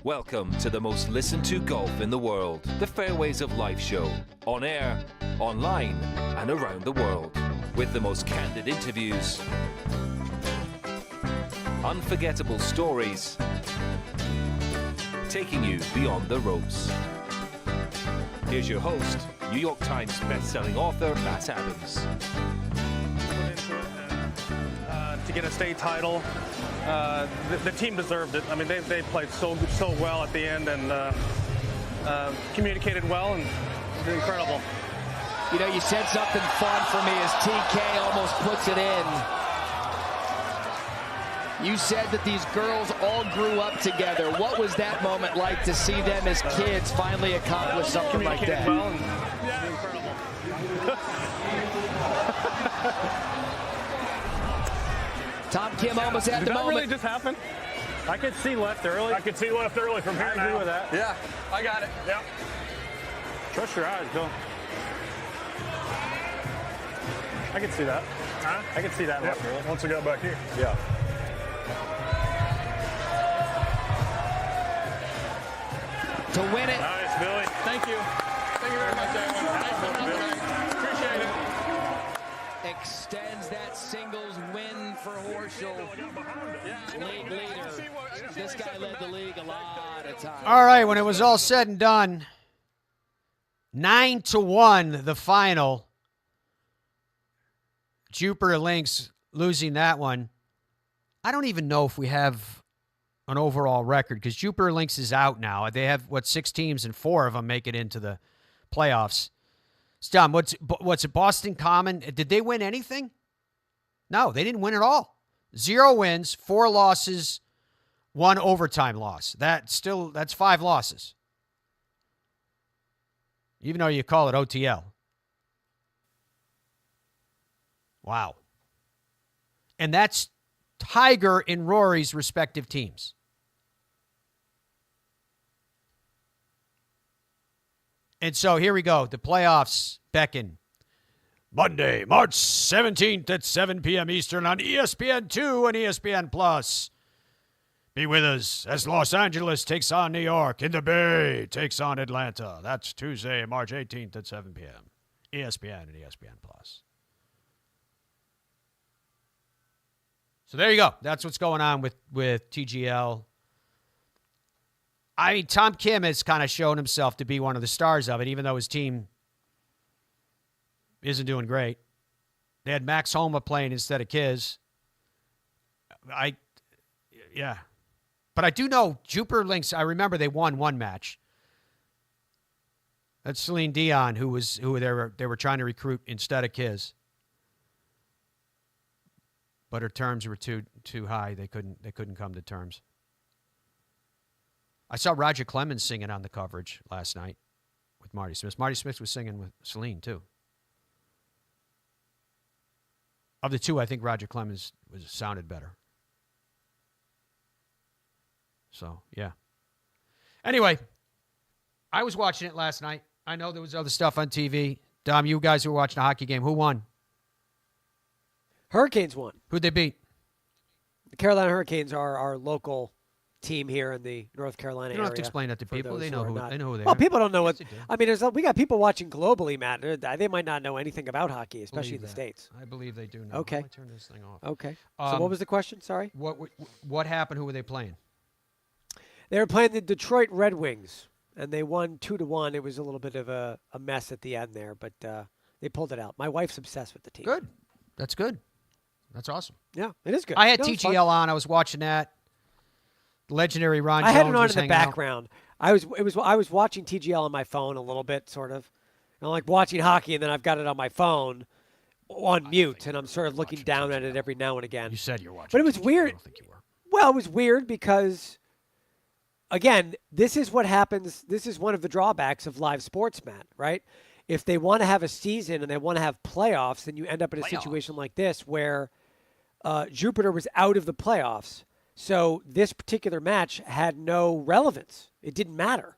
Welcome to the most listened to golf in the world, the Fairways of Life show, on air, online, and around the world, with the most candid interviews, unforgettable stories, taking you beyond the ropes. Here's your host, New York Times best-selling author Matt Adams. To get a state title, the team deserved it. I mean, they played so well at the end and communicated well, and incredible. You know, you said something fun for me as TK almost puts it in. You said that these girls all grew up together. What was that moment like to see them as kids finally accomplish something like that? Well, and, yeah, incredible. Tom Kim almost at the moment. Did that really just happen? I could see left early. I could see left early from here. I agree with that. Yeah, I got it. Yeah. Trust your eyes, go. I can see that. Huh? I can see that left early. Once I got back here. Yeah. To win it. Nice, Billy. Thank you. Thank you very much, everyone. Nice one, Billy. Appreciate it. Extends that singles win for Horschel. League leader. This guy led the league a lot of times. All right, when it was all said and done, 9-1 the final. Jupiter Lynx losing that one. I don't even know if we have an overall record because Jupiter Lynx is out now. They have, 6 teams and 4 of them make it into the playoffs. Stum, what's it, Boston Common? Did they win anything? No, they didn't win at all. 0 wins, 4 losses, 1 overtime loss. That's 5 losses. Even though you call it OTL. Wow. And that's Tiger and Rory's respective teams. And so here we go. The playoffs beckon. Monday, March 17th at 7 p.m. Eastern on ESPN2 and ESPN Plus. Be with us as Los Angeles takes on New York and the Bay takes on Atlanta. That's Tuesday, March 18th at 7 p.m. ESPN and ESPN Plus. So there you go. That's what's going on with TGL. I mean, Tom Kim has kind of shown himself to be one of the stars of it, even though his team isn't doing great. They had Max Homa playing instead of Kiz. Yeah. But I do know Jupiter Lynx, I remember they won one match. That's Celine Dion, who they were trying to recruit instead of Kiz. But her terms were too high. They couldn't come to terms. I saw Roger Clemens singing on the coverage last night with Marty Smith. Marty Smith was singing with Celine, too. Of the two, I think Roger Clemens sounded better. So, yeah. Anyway, I was watching it last night. I know there was other stuff on TV. Dom, you guys who were watching a hockey game, who won? Hurricanes won. Who'd they beat? The Carolina Hurricanes are our local team here in the North Carolina area. You don't have to explain that to people. They know who they are. Well, people don't know what. Yes, I mean, we got people watching globally, Matt. They might not know anything about hockey, especially in the States. I believe they do know. Okay. I turn this thing off. Okay. So what was the question? Sorry. What happened? Who were they playing? They were playing the Detroit Red Wings, and they won 2-1. It was a little bit of a mess at the end there, but they pulled it out. My wife's obsessed with the team. Good. That's good. That's awesome. Yeah, it is good. I had TGL on. I was watching that. Legendary Ron Jones. I had it on was in the hanging out. background. I was watching TGL on my phone a little bit, sort of. I'm like watching hockey, and then I've got it on my phone on mute, and I'm sort of looking down at it every now and again. You said you're watching. But it was TGL. weird. I don't think you were. Well, it was weird because, again, this is what happens. This is one of the drawbacks of live sports, Matt, right? If they want to have a season and they want to have playoffs, then you end up in a situation like this where Jupiter was out of the playoffs. So this particular match had no relevance. It didn't matter.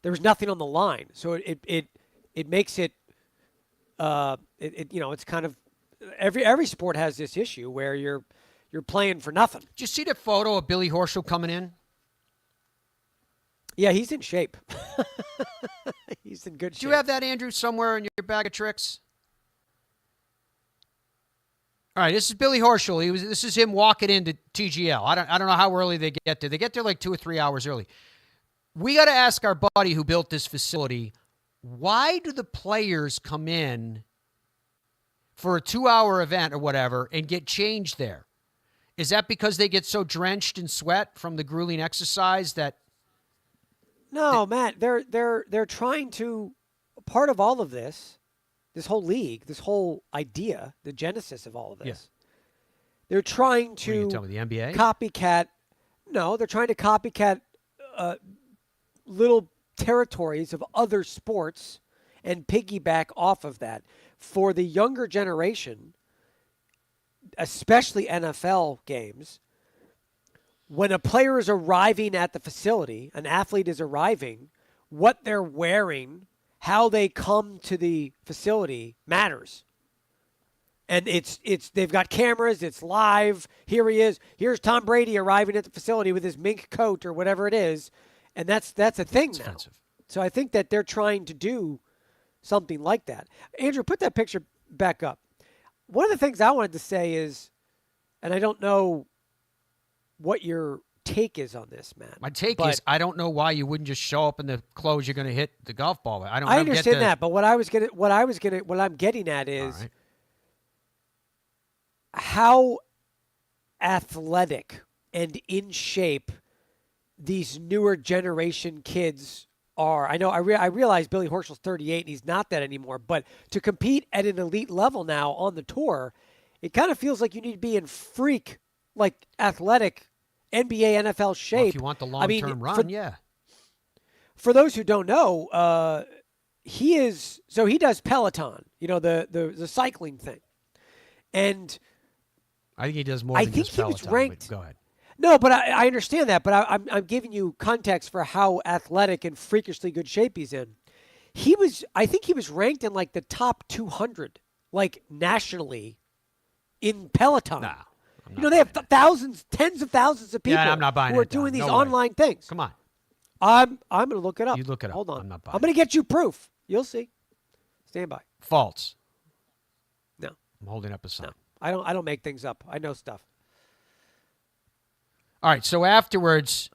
There was nothing on the line. So it makes it it's kind of every sport has this issue where you're playing for nothing. Did you see the photo of Billy Horschel coming in? Yeah, he's in shape. He's in good shape. Do you have that, Andrew, somewhere in your bag of tricks? All right, this is Billy Horschel. This is him walking into TGL. I don't know how early they get there. They get there like 2 or 3 hours early. We got to ask our buddy who built this facility, why do the players come in for a 2-hour event or whatever and get changed there? Is that because they get so drenched in sweat from the grueling exercise that? No, Matt. They're trying to. Part of all of this whole league, this whole idea, the genesis of all of this. Yeah. They're trying What are you to telling me, the NBA? copycat. No, they're trying to copycat little territories of other sports and piggyback off of that. For the younger generation, especially NFL games, when a player is arriving at the facility, an athlete is arriving, what they're wearing, how they come to the facility matters. And it's they've got cameras, it's live. Here he is. Here's Tom Brady arriving at the facility with his mink coat or whatever it is. And that's a thing now. Offensive. So I think that they're trying to do something like that. Andrew, put that picture back up. One of the things I wanted to say is, and I don't know what your take is on this, Matt. My take is I don't know why you wouldn't just show up in the clothes you're going to hit the golf ball with. I understand that, but what I'm getting at is how athletic and in shape these newer generation kids are. I know I realize Billy Horschel's 38 and he's not that anymore, but to compete at an elite level now on the tour, it kind of feels like you need to be in freak, like athletic NBA, NFL shape. Well, if you want the long-term run, yeah. For those who don't know, he does Peloton, the cycling thing. And I think he does more than just Peloton. Was ranked. Go ahead. No, but I understand that. But I'm giving you context for how athletic and freakishly good shape he's in. I think he was ranked in like the top 200, like nationally, in Peloton. Nah, they have thousands, tens of thousands of people I'm not buying who are it, doing these No online things. Come on. I'm going to look it up. You look it up. Hold on. I'm not buying I'm going to get you proof. You'll see. Stand by. False. No. I'm holding up a sign. No. I don't make things up. I know stuff. All right, so afterwards.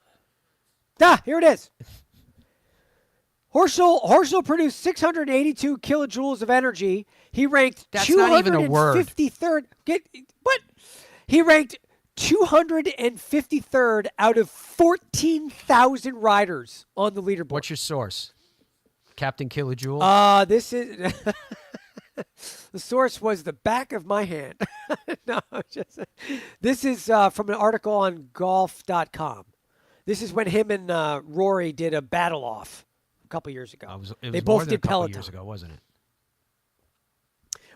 Here it is. Horschel produced 682 kilojoules of energy. He ranked 253rd. What? He ranked 253rd out of 14,000 riders on the leaderboard. What's your source? Captain Kilojoule? This is the source was the back of my hand. This is from an article on golf.com. This is when him and Rory did a battle off a couple years ago. They both did Peloton. Years ago, wasn't it?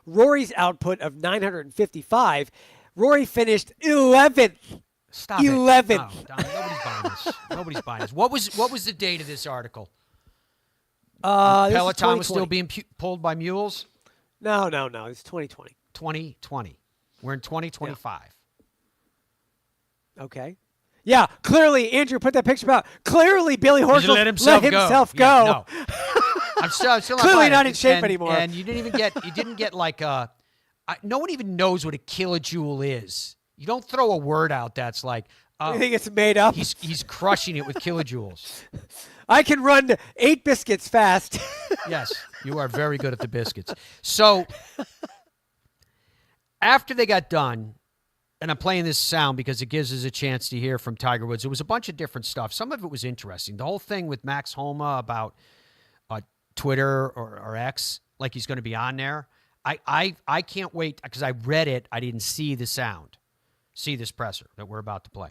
Rory's output of 955. Rory finished 11th. Stop 11th. It. No, nobody's buying this. Nobody's buying this. What was the date of this article? Peloton was still being pulled by mules? No. It's 2020. 2020. We're in 2025. Yeah. Okay. Yeah, clearly, Andrew, put that picture out. Clearly, Billy Horschel let himself go. Yeah, no. I'm still clearly not in shape anymore. And you didn't get like no one even knows what a kilojoule is. You don't throw a word out that's like. You think it's made up? He's crushing it with kilojoules. I can run 8 biscuits fast. Yes, you are very good at the biscuits. So after they got done, and I'm playing this sound because it gives us a chance to hear from Tiger Woods. It was a bunch of different stuff. Some of it was interesting. The whole thing with Max Homa about Twitter or X, like he's going to be on there. I can't wait because I read it. I didn't see the sound, see this presser that we're about to play.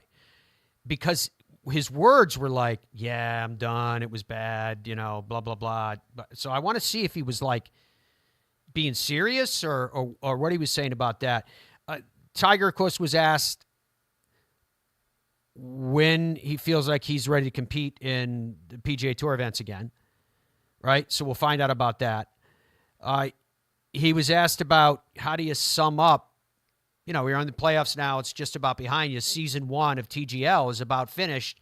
Because his words were like, yeah, I'm done. It was bad, blah, blah, blah. So I want to see if he was like being serious or what he was saying about that. Tiger, of course, was asked when he feels like he's ready to compete in the PGA Tour events again, right? So we'll find out about that. He was asked about how do you sum up, we're in the playoffs now. It's just about behind you. Season 1 of TGL is about finished.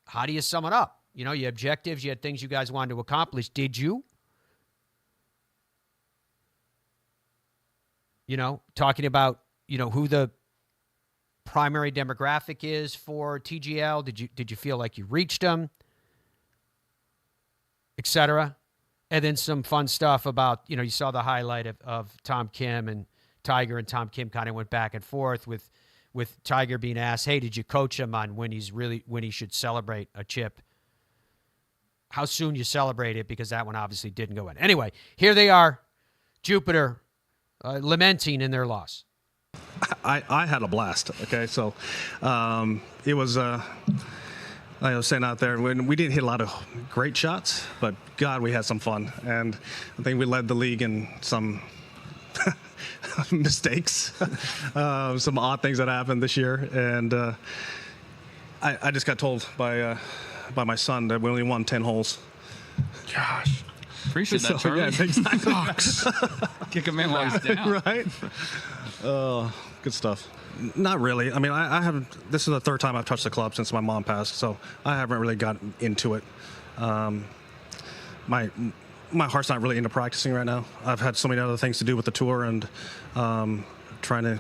How do you sum it up? You know, you had objectives, you had things you guys wanted to accomplish. Did you? You know, talking about, you know, who the primary demographic is for TGL. Did you feel like you reached them, etc.? And then some fun stuff about, you know, you saw the highlight of Tom Kim and Tiger, and Tom Kim kind of went back and forth with Tiger being asked, hey, did you coach him on when he should celebrate a chip? How soon you celebrate it, because that one obviously didn't go in. Anyway, here they are, Jupiter, lamenting in their loss. I had a blast. Okay, so it was. Like I was saying out there, when we didn't hit a lot of great shots, but God, we had some fun, and I think we led the league in some mistakes, some odd things that happened this year, and I just got told by my son that we only won 10 holes. Gosh. Appreciate that, Charlie. Yeah, exactly. Kick him in while he's down. Right? Good stuff. Not really. I mean, I haven't. This is the third time I've touched the club since my mom passed, so I haven't really gotten into it. My heart's not really into practicing right now. I've had so many other things to do with the tour and trying to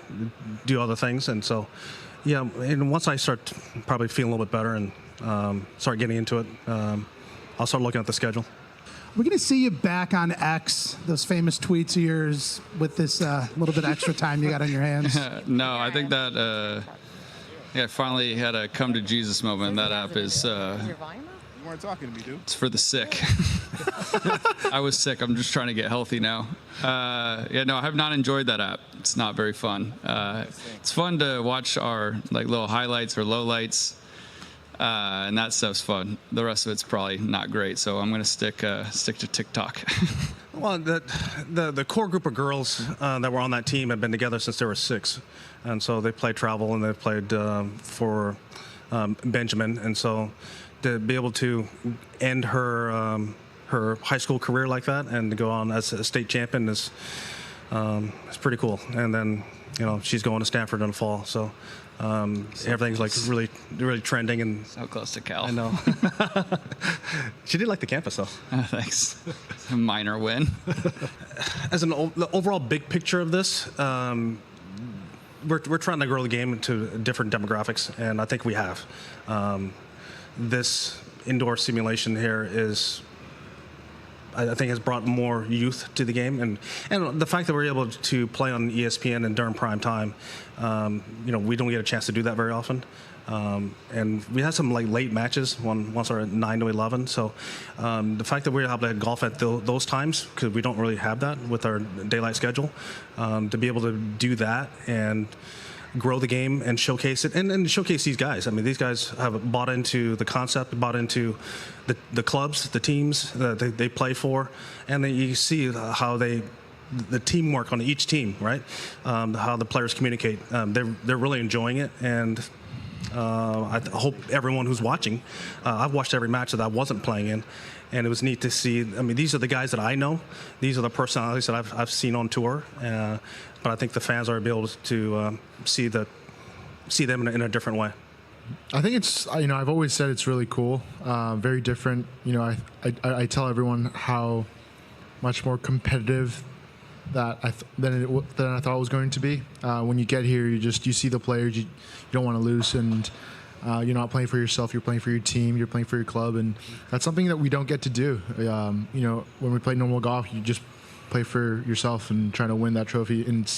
do other things, and so yeah. And once I start probably feeling a little bit better and start getting into it, I'll start looking at the schedule. We're going to see you back on X, those famous tweets of yours, with this little bit extra time you got on your hands. No, I think that I finally had a come to Jesus moment. That app is You weren't talking to me, dude. it's for the sick. I was sick. I'm just trying to get healthy now. No, I have not enjoyed that app. It's not very fun. It's fun to watch our like little highlights or lowlights. And that stuff's fun. The rest of it's probably not great, so I'm going to stick to TikTok. Well, the core group of girls that were on that team have been together since they were 6, and so they played travel and they played for Benjamin, and so to be able to end her high school career like that and to go on as a state champion is pretty cool. And then she's going to Stanford in the fall, so. Everything's like really, really trending and So close to Cal. I know. She did like the campus though. Thanks. A minor win. As the overall big picture of this, we're trying to grow the game into different demographics, and I think we have. This indoor simulation here I think has brought more youth to the game, and the fact that we're able to play on ESPN and during prime time, we don't get a chance to do that very often, and we had some like late matches. Once are at 9 to 11. So the fact that we're able to golf at those times, because we don't really have that with our daylight schedule, to be able to do that and grow the game and showcase it and showcase these guys. I mean, these guys have bought into the concept, bought into the clubs, the teams that they play for, and then you see how the teamwork on each team, right? How the players communicate. They're really enjoying it, and I hope everyone who's watching. I've watched every match that I wasn't playing in, and it was neat to see. I mean, these are the guys that I know. These are the personalities that I've seen on tour. But I think the fans are able to see them in a different way. I think it's, I've always said it's really cool, very different. I tell everyone how much more competitive than I thought it was going to be. When you get here, you see the players, you don't want to lose, and you're not playing for yourself, you're playing for your team, you're playing for your club, and that's something that we don't get to do. When we play normal golf, you just play for yourself and trying to win that trophy, and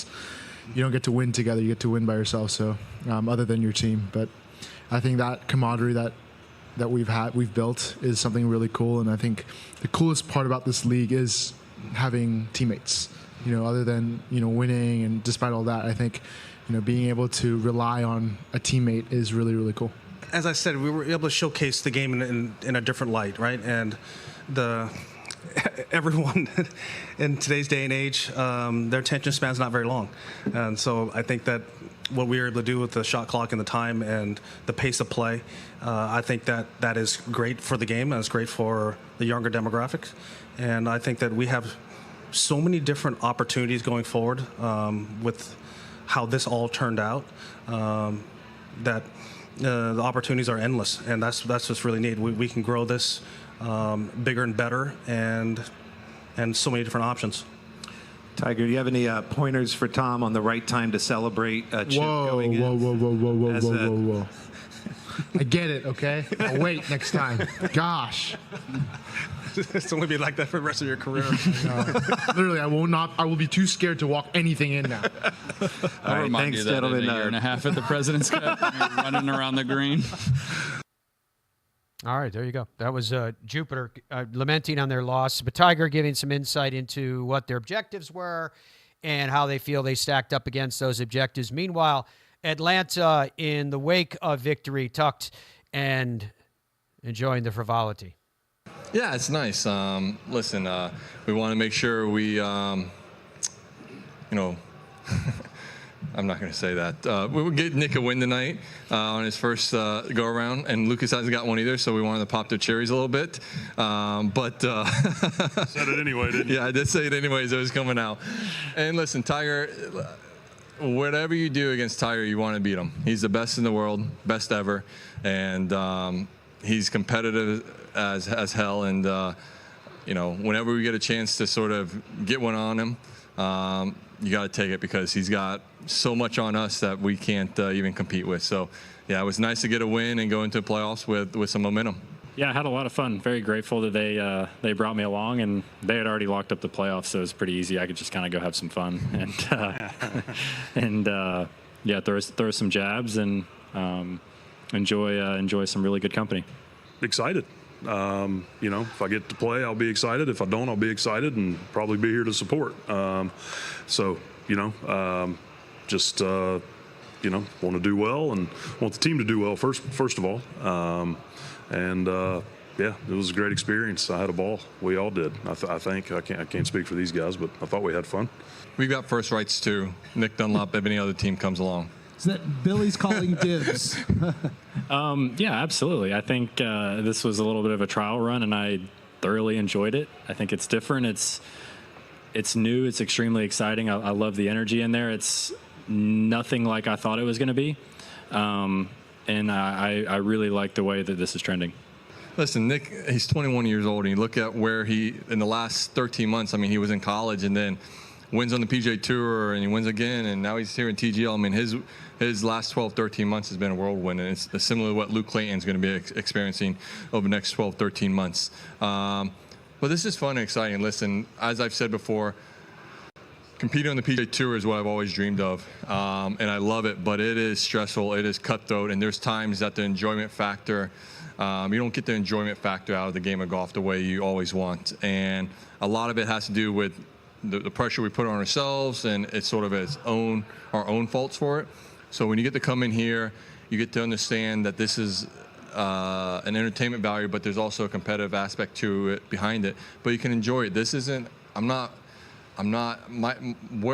you don't get to win together, you get to win by yourself, so other than your team. But I think that camaraderie that we've built is something really cool, and I think the coolest part about this league is having teammates. Other than winning, and despite all that, I think being able to rely on a teammate is really, really cool. As I said, we were able to showcase the game in a different light, right? And everyone in today's day and age, their attention span's not very long, and so I think that what we were able to do with the shot clock and the time and the pace of play, I think that is great for the game, and it's great for the younger demographics, and I think that we have so many different opportunities going forward with how this all turned out, that the opportunities are endless, and that's what's really neat. We can grow this bigger and better, and so many different options. Tiger, do you have any pointers for Tom on the right time to celebrate Chip going in? Whoa. I get it, okay? I'll wait next time. Gosh. It's only be like that for the rest of your career. Literally, I will be too scared to walk anything in now. I'll remind you that in a year and a half at the President's Cup, you're running around the green. All right, there you go. That was Jupiter lamenting on their loss, but Tiger giving some insight into what their objectives were and how they feel they stacked up against those objectives. Meanwhile, Atlanta, in the wake of victory, tucked and enjoying the frivolity. Yeah, it's nice. Listen, we want to make sure we, I'm not going to say that. We would get Nick a win tonight on his first go-around, and Lucas hasn't got one either, so we wanted to pop their cherries a little bit. Said it anyway, didn't you? Yeah, I did say it anyways. It was coming out. And listen, Tiger, whatever you do against Tiger, you want to beat him. He's the best in the world, best ever, and he's competitive as hell. And whenever we get a chance to sort of get one on him, you got to take it, because he's got so much on us that we can't even compete with. So, yeah, it was nice to get a win and go into the playoffs with some momentum. Yeah, I had a lot of fun. Very grateful that they brought me along, and they had already locked up the playoffs, so it was pretty easy. I could just kind of go have some fun and throw some jabs and enjoy some really good company. Excited. If I get to play, I'll be excited. If I don't, I'll be excited and probably be here to support. Want to do well and want the team to do well first of all. It was a great experience. I had a ball. We all did. I think I can't speak for these guys, but I thought we had fun. We've got first rights too. Nick Dunlop, if any other team comes along. Is that Billy's calling dibs? Yeah, absolutely. I think this was a little bit of a trial run, and I thoroughly enjoyed it. I think it's different. It's new. It's extremely exciting. I love the energy in there. It's nothing like I thought it was going to be. And I really like the way that this is trending. Listen, Nick, he's 21 years old, and you look at where in the last 13 months, I mean, he was in college and then wins on the PGA Tour, and he wins again, and now he's here in TGL. I mean, his last 12, 13 months has been a whirlwind, and it's similar to what Luke Clayton's going to be experiencing over the next 12, 13 months. But this is fun and exciting. Listen, as I've said before, competing on the PGA Tour is what I've always dreamed of, and I love it, but it is stressful, it is cutthroat, and there's times that the enjoyment factor, you don't get the enjoyment factor out of the game of golf the way you always want. And a lot of it has to do with the pressure we put on ourselves, and it's sort of our own faults for it. So when you get to come in here, you get to understand that this is an entertainment value, but there's also a competitive aspect to it behind it. But you can enjoy it. This isn't, where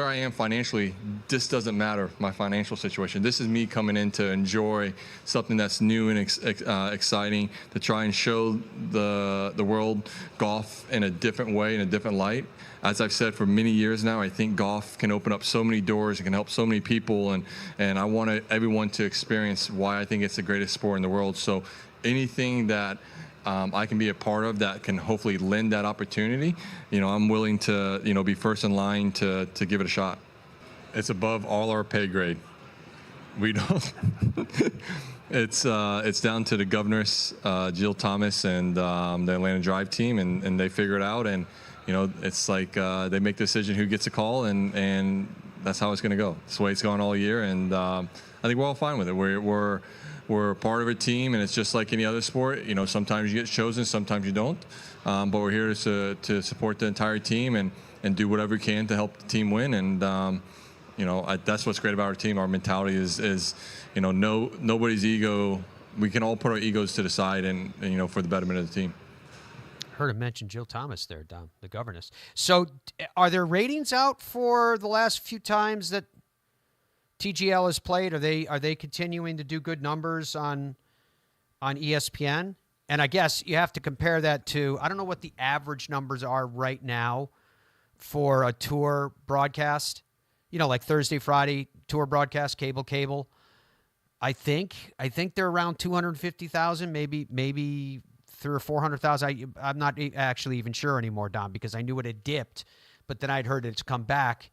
I am financially, this doesn't matter, my financial situation. This is me coming in to enjoy something that's new and exciting, to try and show the world golf in a different way, in a different light. As I've said for many years now, I think golf can open up so many doors, it can help so many people, and I want everyone to experience why I think it's the greatest sport in the world. So anything that I can be a part of that can hopefully lend that opportunity, I'm willing to, be first in line to give it a shot. It's above all our pay grade. We don't. It's down to the governors, Jill Thomas, and the Atlanta Drive team, and they figure it out. And it's like they make the decision who gets a call, and that's how it's going to go. It's the way it's gone all year, and I think we're all fine with it. We're part of a team, and it's just like any other sport. Sometimes you get chosen, sometimes you don't. But we're here to support the entire team and do whatever we can to help the team win. And that's what's great about our team. Our mentality is nobody's ego. We can all put our egos to the side, and for the betterment of the team. Heard him mention Jill Thomas there, Dom, the governess. So, are there ratings out for the last few times that TGL has played? Are they continuing to do good numbers on ESPN? And I guess you have to compare that to, I don't know what the average numbers are right now for a tour broadcast. Like Thursday, Friday tour broadcast, cable. I think they're around 250,000, maybe 300,000 or 400,000. I'm not actually even sure anymore, Don, because I knew it had dipped, but then I'd heard it's come back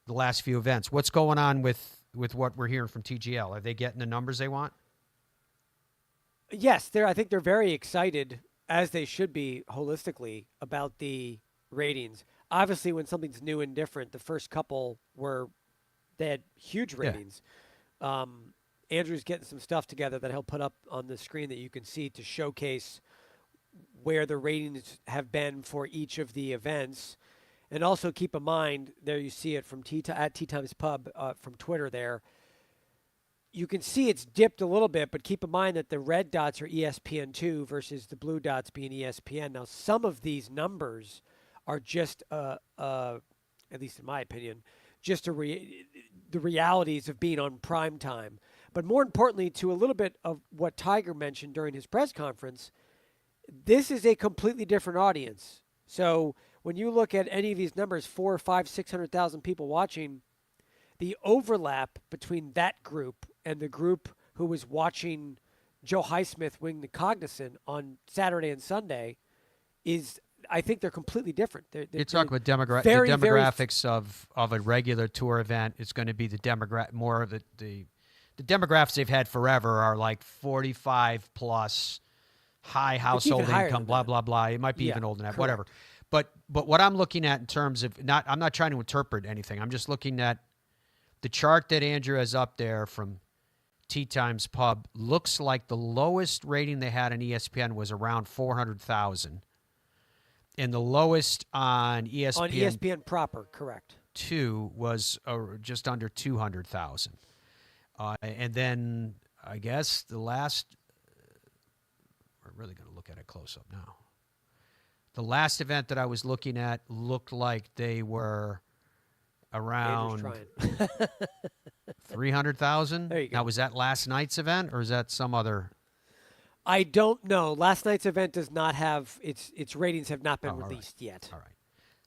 the last few events. What's going on with what we're hearing from TGL? Are they getting the numbers they want? Yes, I think they're very excited, as they should be holistically, about the ratings. Obviously, when something's new and different, the first couple they had huge ratings. Yeah. Andrew's getting some stuff together that he'll put up on the screen that you can see to showcase where the ratings have been for each of the events. And also keep in mind, there you see it from at Tee Times Pub from Twitter there. You can see it's dipped a little bit, but keep in mind that the red dots are ESPN2 versus the blue dots being ESPN. Now, some of these numbers are just, at least in my opinion, just the realities of being on prime time. But more importantly, to a little bit of what Tiger mentioned during his press conference, this is a completely different audience. So when you look at any of these numbers, 400,000, 500,000, 600,000 people watching, the overlap between that group and the group who was watching Joe Highsmith win the Cognizant on Saturday and Sunday is, I think they're completely different. You're talking about the demographics of a regular tour event. It's going to be more of the demographics they've had forever are like 45 plus, high household income, blah, blah, blah. It might be even older than that, whatever. But what I'm looking at in terms of I'm not trying to interpret anything. I'm just looking at the chart that Andrew has up there from Tee Times Pub. Looks like the lowest rating they had on ESPN was around 400,000. And the lowest on ESPN. On ESPN proper, correct. 2 was just under 200,000. And then I guess the last, we're really going to look at it close up now. The last event that I was looking at looked like they were around 300,000. There you go. Now, was that last night's event or is that some other? I don't know. Last night's event does not have its ratings have not been released yet. All right.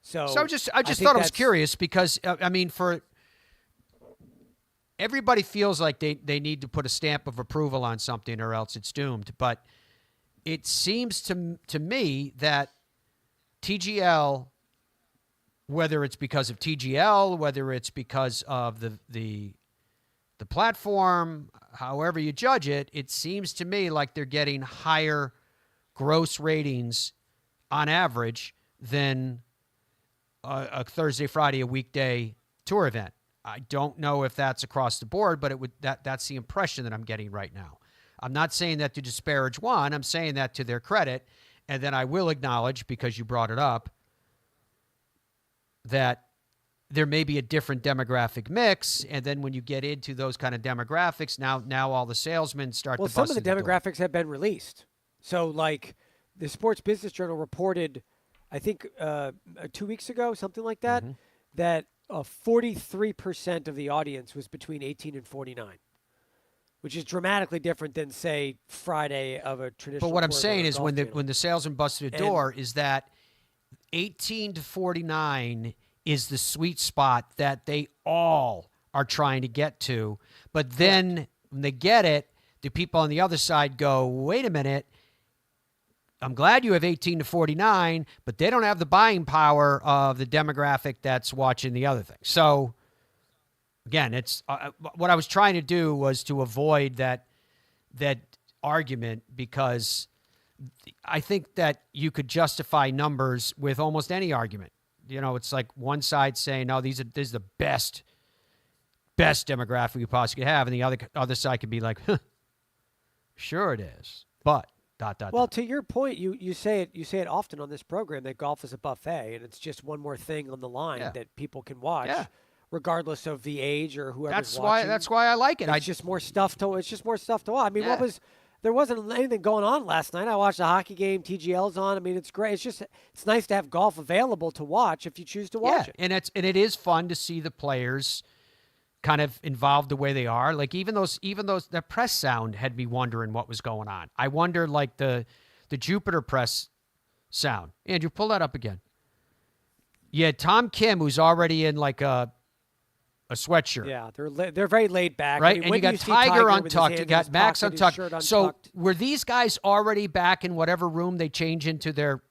So I just thought I was curious because I mean, for everybody feels like they need to put a stamp of approval on something or else it's doomed. But it seems to me that TGL, whether it's because of TGL, whether it's because of the platform, however you judge it, it seems to me like they're getting higher gross ratings on average than a Thursday, Friday, a weekday tour event. I don't know if that's across the board, but that's the impression that I'm getting right now. I'm not saying that to disparage one. I'm saying that to their credit. And then I will acknowledge, because you brought it up, that there may be a different demographic mix. And then when you get into those kind of demographics, now all the salesmen start to bust. Well, some of the demographics have been released. So, like, the Sports Business Journal reported, I think 2 weeks ago, something like that, that 43% of the audience was between 18 and 49, which is dramatically different than, say, Friday of a traditional. But what I'm saying is when the salesman busted a door is that 18 to 49 is the sweet spot that they all are trying to get to. But then when they get it, the people on the other side go, wait a minute, I'm glad you have 18 to 49, but they don't have the buying power of the demographic that's watching the other thing. So, again, it's what I was trying to do was to avoid that argument, because I think that you could justify numbers with almost any argument. You know, it's like one side saying, "No, this is the best demographic you possibly have," and the other side could be like, huh, "Sure it is," but Well, to your point, you say it often on this program that golf is a buffet, and it's just one more thing on the line that people can watch, regardless of the age or whoever's watching. That's why I like it. It's just more stuff to watch. I mean, there wasn't anything going on last night. I watched a hockey game. TGL's on. I mean, it's great. It's nice to have golf available to watch if you choose to watch it. And it is fun to see the players kind of involved the way they are. Like even those the press sound had me wondering what was going on. I wondered, like the Jupiter press sound. Andrew, pull that up again. You had Tom Kim, who's already in like a a sweatshirt. Yeah, they're very laid back. Right, I mean, and when you got do see Tiger with his untucked, hands you in got his Max pocket, his untucked. shirt So untucked? were these guys already back in whatever room they change into their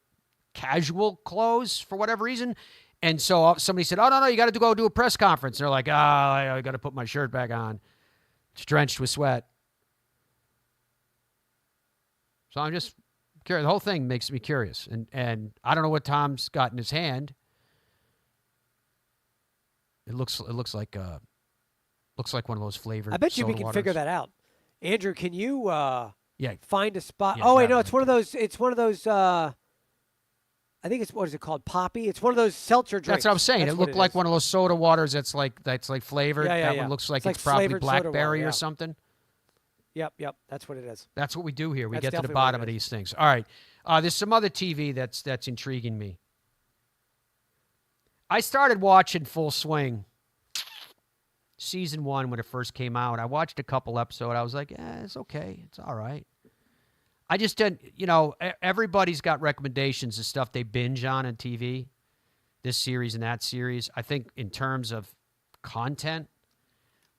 casual clothes for whatever reason? And so somebody said, oh, no, you got to go do a press conference. And they're like, I got to put my shirt back on. It's drenched with sweat. So I'm just curious. The whole thing makes me curious. And I don't know what Tom's got in his hand. It looks like one of those flavored. I bet you we soda can waters. figure that out. Andrew, can you Yeah. find a spot? Yeah, Oh wait, grab no, it. it's one of those. It's one of those. I think it's what is it called? Poppy. It's one of those seltzer drinks. That's what I'm saying. That's It what looked like is. one of those soda waters that's like flavored. Yeah, That one looks like It's it's probably flavored soda water, blackberry yeah. or something. Yep. That's what it is. That's what we do here. We That's get to the definitely bottom what of it these things. All right. There's some other TV that's intriguing me. I started watching Full Swing season 1 when it first came out. I watched a couple episodes. I was like, it's okay. It's all right. I just didn't, everybody's got recommendations of stuff they binge on TV, this series and that series. I think in terms of content,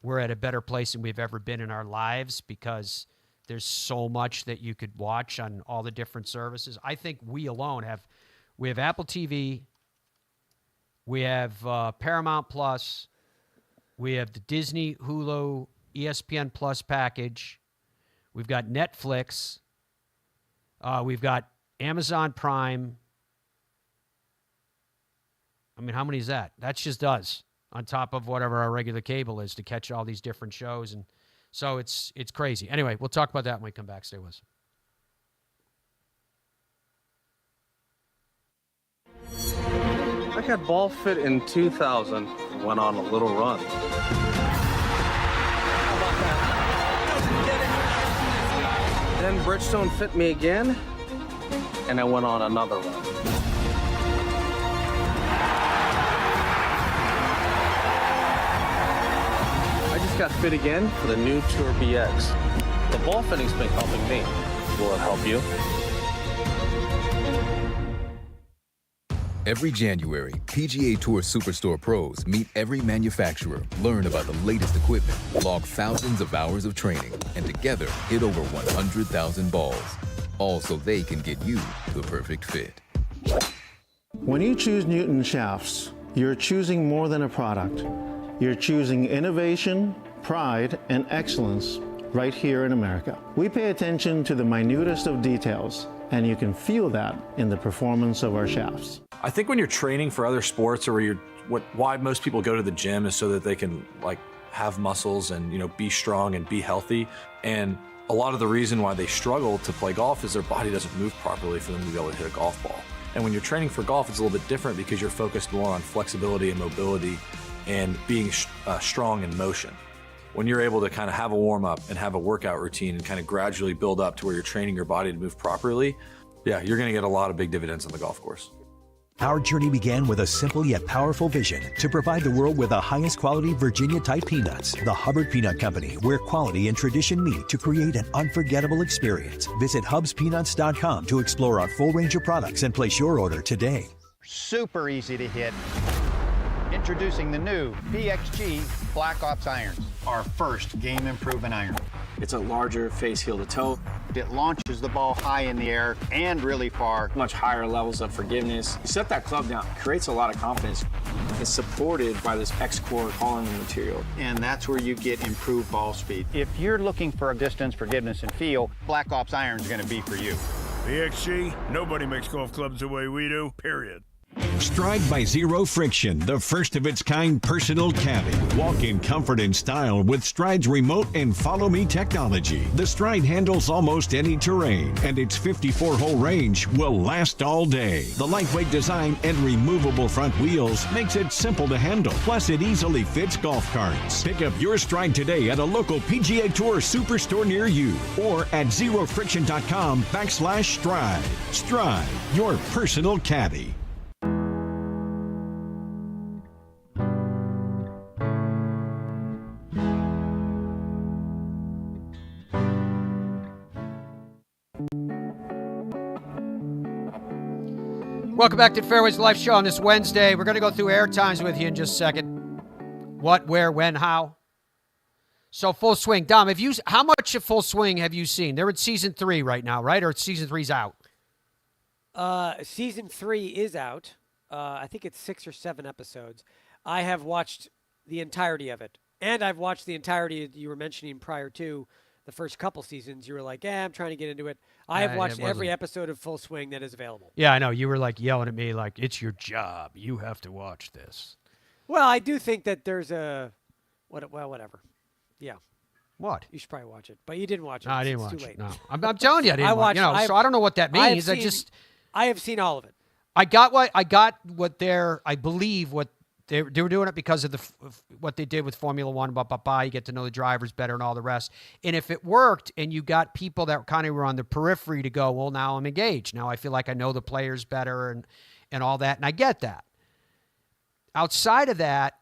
we're at a better place than we've ever been in our lives because there's so much that you could watch on all the different services. I think we alone have Apple TV, we have Paramount Plus, we have the Disney, Hulu, ESPN Plus package, we've got Netflix, we've got Amazon Prime. I mean, how many is that? That's just us on top of whatever our regular cable is to catch all these different shows. And so it's crazy. Anyway, we'll talk about that when we come back. Stay with us. I got ball fit in 2000, went on a little run. Then Bridgestone fit me again, and I went on another run. I just got fit again for the new Tour BX. The ball fitting's been helping me. Will it help you? Every January, PGA Tour Superstore pros meet every manufacturer, learn about the latest equipment, log thousands of hours of training, and together hit over 100,000 balls. All so they can get you the perfect fit. When you choose Newton shafts, you're choosing more than a product. You're choosing innovation, pride, and excellence right here in America. We pay attention to the minutest of details, and you can feel that in the performance of our shafts. I think when you're training for other sports, or why most people go to the gym is so that they can have muscles and be strong and be healthy. And a lot of the reason why they struggle to play golf is their body doesn't move properly for them to be able to hit a golf ball. And when you're training for golf, it's a little bit different because you're focused more on flexibility and mobility and being strong in motion. When you're able to kind of have a warm up and have a workout routine and kind of gradually build up to where you're training your body to move properly, you're going to get a lot of big dividends on the golf course. Our journey began with a simple yet powerful vision to provide the world with the highest quality Virginia-type peanuts. The Hubbard Peanut Company, where quality and tradition meet to create an unforgettable experience. Visit hubspeanuts.com to explore our full range of products and place your order today. Super easy to hit. Introducing the new PXG Black Ops irons, our first game improvement iron. It's a larger face heel to toe. It launches the ball high in the air and really far. Much higher levels of forgiveness. You set that club down, creates a lot of confidence. It's supported by this X-Core polymer material. And that's where you get improved ball speed. If you're looking for a distance, forgiveness, and feel, Black Ops iron is going to be for you. PXG, nobody makes golf clubs the way we do, period. Stride by Zero Friction, the first of its kind personal caddy. Walk in comfort and style with Stride's remote and follow me technology. The Stride handles almost any terrain, and its 54-hole range will last all day. The lightweight design and removable front wheels makes it simple to handle. Plus, it easily fits golf carts. Pick up your Stride today at a local PGA Tour Superstore near you or at zerofriction.com/Stride. Stride, your personal caddy. Welcome back to Fairways Life Show on this Wednesday. We're going to go through airtimes with you in just a second. What, where, when, how? So Full Swing. Dom, how much of Full Swing have you seen? They're in season 3 right now, right? Or season 3's out? Season 3 is out. I think it's 6 or 7 episodes. I have watched the entirety of it. And I've watched the entirety you were mentioning prior to the first couple seasons. You were like, I'm trying to get into it. I have watched every episode of Full Swing that is available. Yeah, I know. You were like yelling at me like, it's your job. You have to watch this. Well, I do think that there's whatever. Yeah. What? You should probably watch it. But you didn't watch it. No, I didn't it's watch too it. late. No. I'm telling you, I didn't watch it. So I don't know what that means. I have seen all of it. I believe what they were doing it because of what they did with Formula One. You get to know the drivers better and all the rest. And if it worked, and you got people that kind of were on the periphery to go, well, now I'm engaged. Now I feel like I know the players better and all that, and I get that. Outside of that,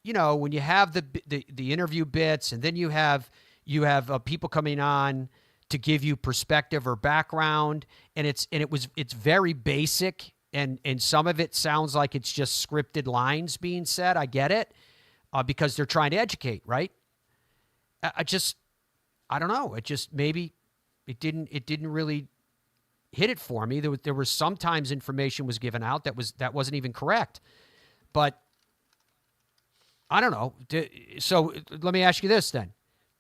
when you have the interview bits, and then you have people coming on to give you perspective or background, and it's very basic, and some of it sounds like it's just scripted lines being said. I get it, because they're trying to educate, right? I don't know. Maybe it didn't really hit it for me. There was sometimes information was given out that wasn't even correct, but I don't know. So let me ask you this then.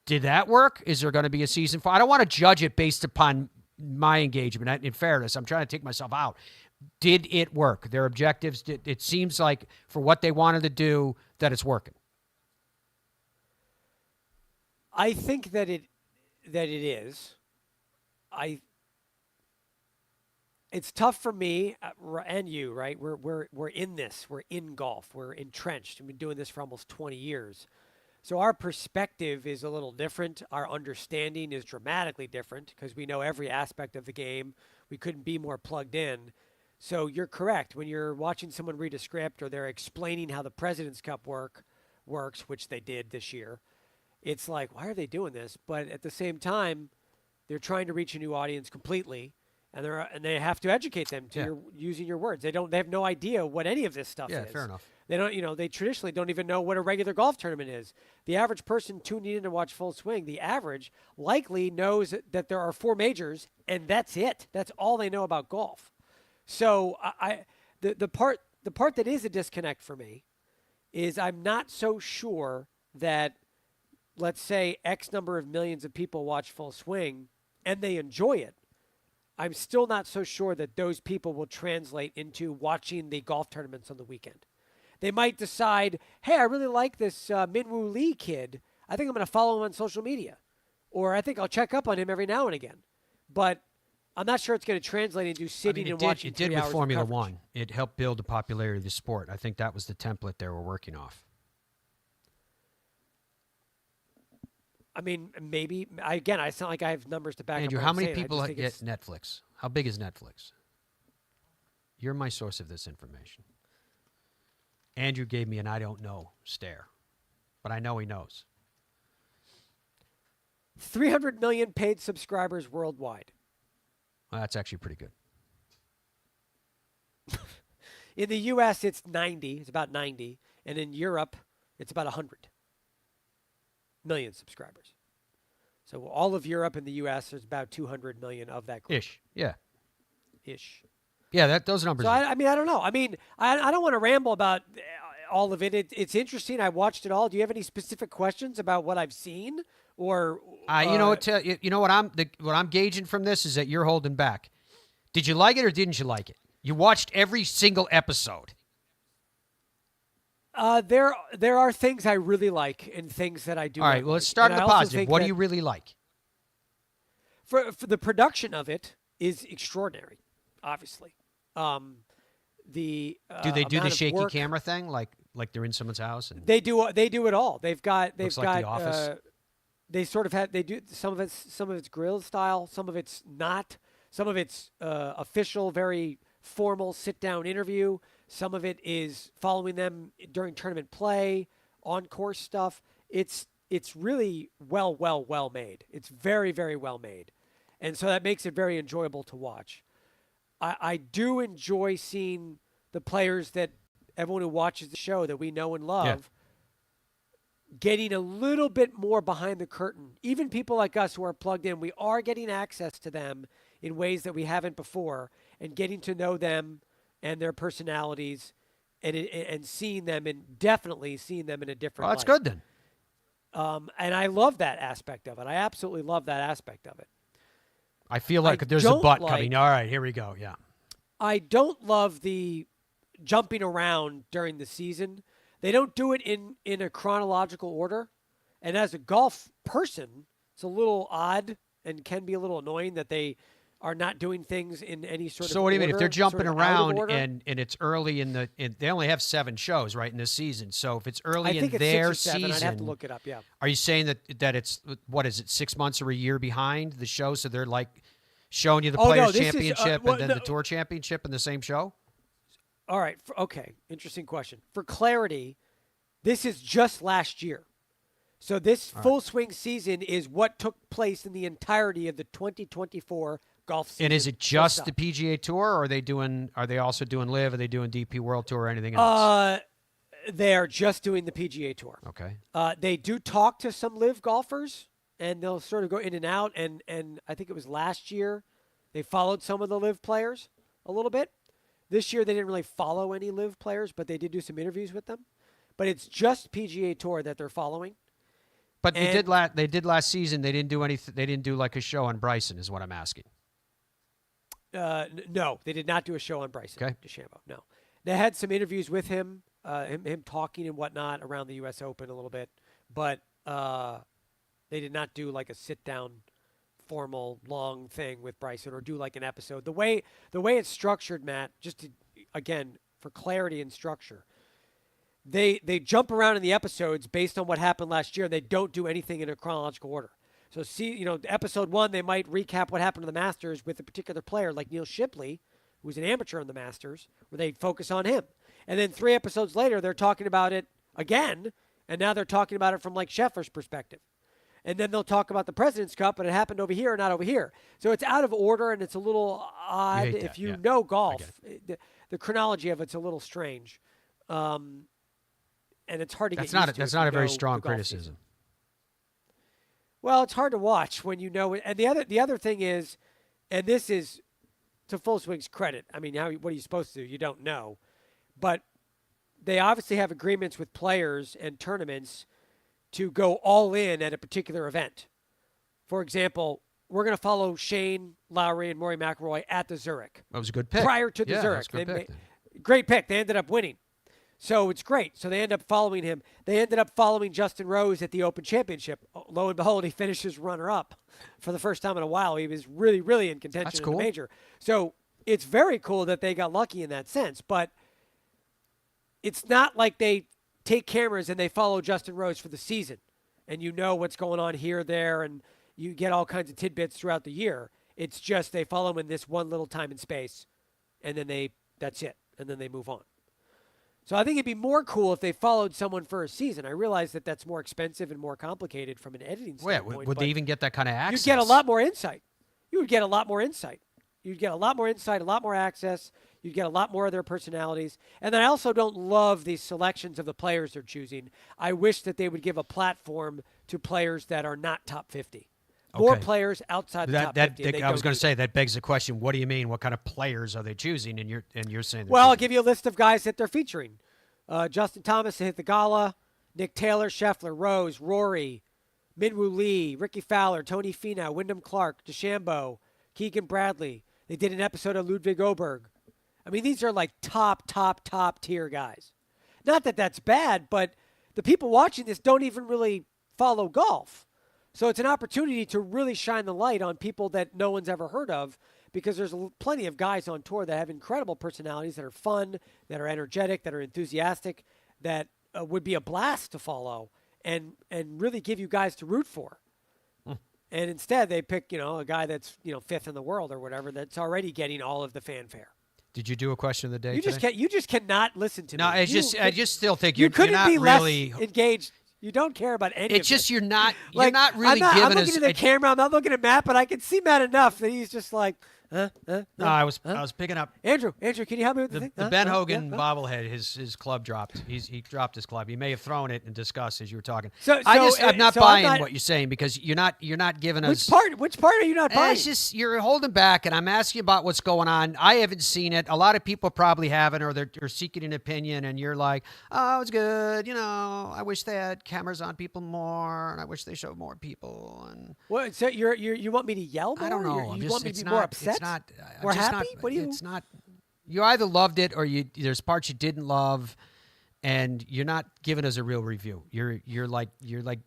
Did that work? Is there going to be a season 4? I don't want to judge it based upon my engagement. In fairness, I'm trying to take myself out. Did it work? Their objectives, it seems like for what they wanted to do, that it's working. I think that it is. It's tough for me and you, right? We're in this. We're in golf. We're entrenched. We've been doing this for almost 20 years. So our perspective is a little different. Our understanding is dramatically different because we know every aspect of the game. We couldn't be more plugged in. So you're correct. When you're watching someone read a script or they're explaining how the President's Cup works, which they did this year, it's like, why are they doing this? But at the same time, they're trying to reach a new audience completely. And they have to educate them to using your words. They have no idea what any of this stuff is. Yeah, fair enough. They don't, they traditionally don't even know what a regular golf tournament is. The average person tuning in to watch Full Swing, the average likely knows that there are 4 majors and that's it. That's all they know about golf. So the part that is a disconnect for me is I'm not so sure that, let's say, X number of millions of people watch Full Swing and they enjoy it. I'm still not so sure that those people will translate into watching the golf tournaments on the weekend. They might decide, hey, I really like this Minwoo Lee kid. I think I'm going to follow him on social media. Or I think I'll check up on him every now and again. But I'm not sure it's going to translate into sitting and watching 3 hours It did with Formula of coverage. One. It helped build the popularity of the sport. I think that was the template they were working off. I mean, maybe. Again, I sound like I have numbers to back Andrew, up. how many people get Netflix? How big is Netflix? You're my source of this information. Andrew gave me an I don't know stare, but I know he knows. 300 million paid subscribers worldwide. Well, that's actually pretty good. In the U.S., it's 90. It's about 90. And in Europe, it's about 100 million subscribers. So all of Europe and the U.S., there's about 200 million of that group. Ish, yeah. Ish. Yeah, those numbers. So, I mean, I don't know. I mean, I don't want to ramble about all of it. It's interesting. I watched it all. Do you have any specific questions about what I've seen? Or you know what I'm gauging from this is that you're holding back. Did you like it or didn't you like it? You watched every single episode. There are things I really like and things that I do. All right, well, let's start in the positive. What do you really like? For the production of it is extraordinary, obviously. Do they do the shaky camera thing like they're in someone's house? And they do it all. They've got like The Office. They sort of they do some of it's grill style, some of it's not, some of it's official, very formal sit down interview. Some of it is following them during tournament play, on course stuff. It's really well made. It's very, very well made, and so that makes it very enjoyable to watch. I do enjoy seeing the players that everyone who watches the show that we know and love getting a little bit more behind the curtain. Even people like us who are plugged in, we are getting access to them in ways that we haven't before, and getting to know them and their personalities, and seeing them, and definitely seeing them in a different Well, that's light. good then. And I love that aspect of it. I absolutely love that aspect of it. I feel like I there's a don't butt like- coming. All right, here we go. Yeah. I don't love the jumping around during the season. They don't do it in a chronological order. And as a golf person, it's a little odd and can be a little annoying that they are not doing things in any sort of So what do you mean? If order, they're jumping sort of out of around order? and it's early they only have 7 shows, right, in this season. So if it's early I think in it's 6 their or 7. season. I'd have to look it up, yeah. Are you saying that it's, what is it, 6 months or a year behind the show? So they're like showing you the Oh, no, Players' this is, Championship well, and then no. the Tour Championship in the same show? All right. Okay. Interesting question. For clarity, this is just last year. So this full swing season is what took place in the entirety of the 2024 golf season. And is it just the PGA Tour, or are they also doing Live? Are they doing DP World Tour or anything else? They are just doing the PGA Tour. Okay. They do talk to some Live golfers, and they'll sort of go in and out. And I think it was last year they followed some of the Live players a little bit. This year they didn't really follow any Live players, but they did do some interviews with them. But it's just PGA Tour that they're following. But they did last season. They didn't do anything. They didn't do like a show on Bryson, is what I'm asking. No, they did not do a show on Bryson Okay. DeChambeau. No, they had some interviews with him, him talking and whatnot around the U.S. Open a little bit, but they did not do like a sit-down, formal, long thing with Bryson or do like an episode. The way it's structured, Matt, just to, again for clarity and structure, they jump around in the episodes based on what happened last year. They don't do anything in a chronological order. So episode 1, they might recap what happened to the Masters with a particular player like Neil Shipley, who's an amateur in the Masters, where they focus on him. And then 3 episodes later, they're talking about it again, and now they're talking about it from like Scheffler's perspective. And then they'll talk about the President's Cup, but it happened over here, not over here. So it's out of order, and it's a little odd. If you know golf, the chronology of it's a little strange. And it's hard to get used to. That's if not you a very know strong the golf criticism. season. Well, it's hard to watch when you know it. And the other thing is, and this is to Full Swing's credit. I mean, what are you supposed to do? You don't know. But they obviously have agreements with players and tournaments to go all in at a particular event. For example, we're going to follow Shane Lowry and Rory McIlroy at the Zurich. That was a good pick. Prior to the Zurich. Great pick. They ended up winning. So it's great. So they end up following him. They ended up following Justin Rose at the Open Championship. Lo and behold, he finishes runner-up for the first time in a while. He was really, really in contention That's in cool. the major. So it's very cool that they got lucky in that sense. But it's not like they take cameras and they follow Justin Rose for the season. And you know what's going on here, there, and you get all kinds of tidbits throughout the year. It's just they follow him in this one little time and space, and then that's it. And then they move on. So I think it'd be more cool if they followed someone for a season. I realize that that's more expensive and more complicated from an editing standpoint. Would they even get that kind of access? You'd get a lot more insight. You would get a lot more insight. You'd get a lot more insight, a lot more access. You'd get a lot more of their personalities. And then I also don't love the selections of the players they're choosing. I wish that they would give a platform to players that are not top 50. More players outside the top 50. I was going to say, that begs the question, what do you mean? What kind of players are they choosing? And you're saying Well, I'll give you a list of guys that they're featuring. Justin Thomas to hit the gala, Nick Taylor, Scheffler, Rose, Rory, Minwoo Lee, Ricky Fowler, Tony Finau, Wyndham Clark, DeChambeau, Keegan Bradley. They did an episode of Ludwig Oberg. I mean, these are like top tier guys. Not that that's bad, but the people watching this don't even really follow golf. So it's an opportunity to really shine the light on people that no one's ever heard of, because there's plenty of guys on tour that have incredible personalities, that are fun, that are energetic, that are enthusiastic, that would be a blast to follow and really give you guys to root for. And instead they pick, a guy that's, 5th in the world or whatever, that's already getting all of the fanfare. Did you do a question of the day? You just cannot listen to me. No, I just still think you couldn't not be really less engaged. You don't care about any of it. It's just you're not like, really I'm giving looking us. at the camera. I'm not looking at Matt, but I can see Matt enough that he's just like, No, I was picking up. Andrew, can you help me with the thing? The Ben Hogan bobblehead. His club dropped. He dropped his club. He may have thrown it in disgust as you were talking. I'm not buying what you're saying because you're not giving us. Which part are you not buying? It's just you're holding back, and I'm asking about what's going on. I haven't seen it. A lot of people probably haven't, or they're seeking an opinion, and you're like, oh, it's good. I wish they had cameras on people more, and I wish they showed more people. And what? So you want me to yell more? I don't know. You want me to be more upset? We're happy? What do you? It's not. You either loved it or there's parts you didn't love, and you're not giving us a real review. You're like.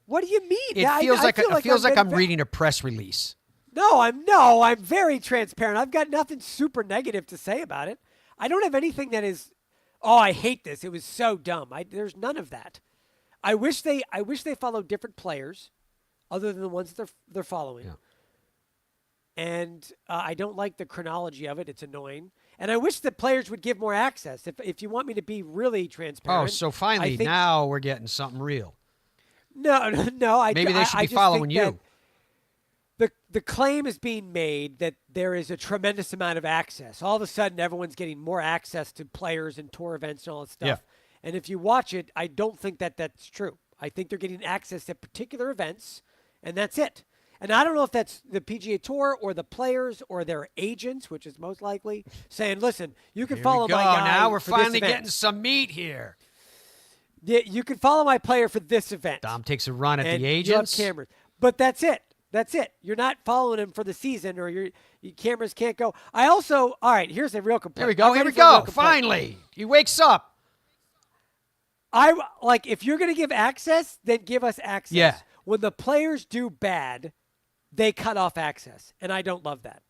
What do you mean? It feels like I'm reading a press release. No, I'm very transparent. I've got nothing super negative to say about it. I don't have anything that is, oh, I hate this. It was so dumb. There's none of that. I wish they followed different players, other than the ones they're following. Yeah. And I don't like the chronology of it. It's annoying. And I wish the players would give more access. If you want me to be really transparent. Oh, so finally, now we're getting something real. No. Maybe they should be following you. The claim is being made that there is a tremendous amount of access. All of a sudden, everyone's getting more access to players and tour events and all that stuff. Yeah. And if you watch it, I don't think that's true. I think they're getting access to particular events, and that's it. And I don't know if that's the PGA Tour or the players or their agents, which is most likely, saying, listen, you can follow my guy. Now we're for finally this event. getting some meat here. Yeah, you can follow my player for this event. Dom takes a run at and the agents. You have cameras. But that's it. That's it. You're not following him for the season, or your cameras can't go. All right, here's a real complaint. Here we go. Finally. He wakes up. If you're going to give access, then give us access. Yeah. When the players do bad, they cut off access, and I don't love that.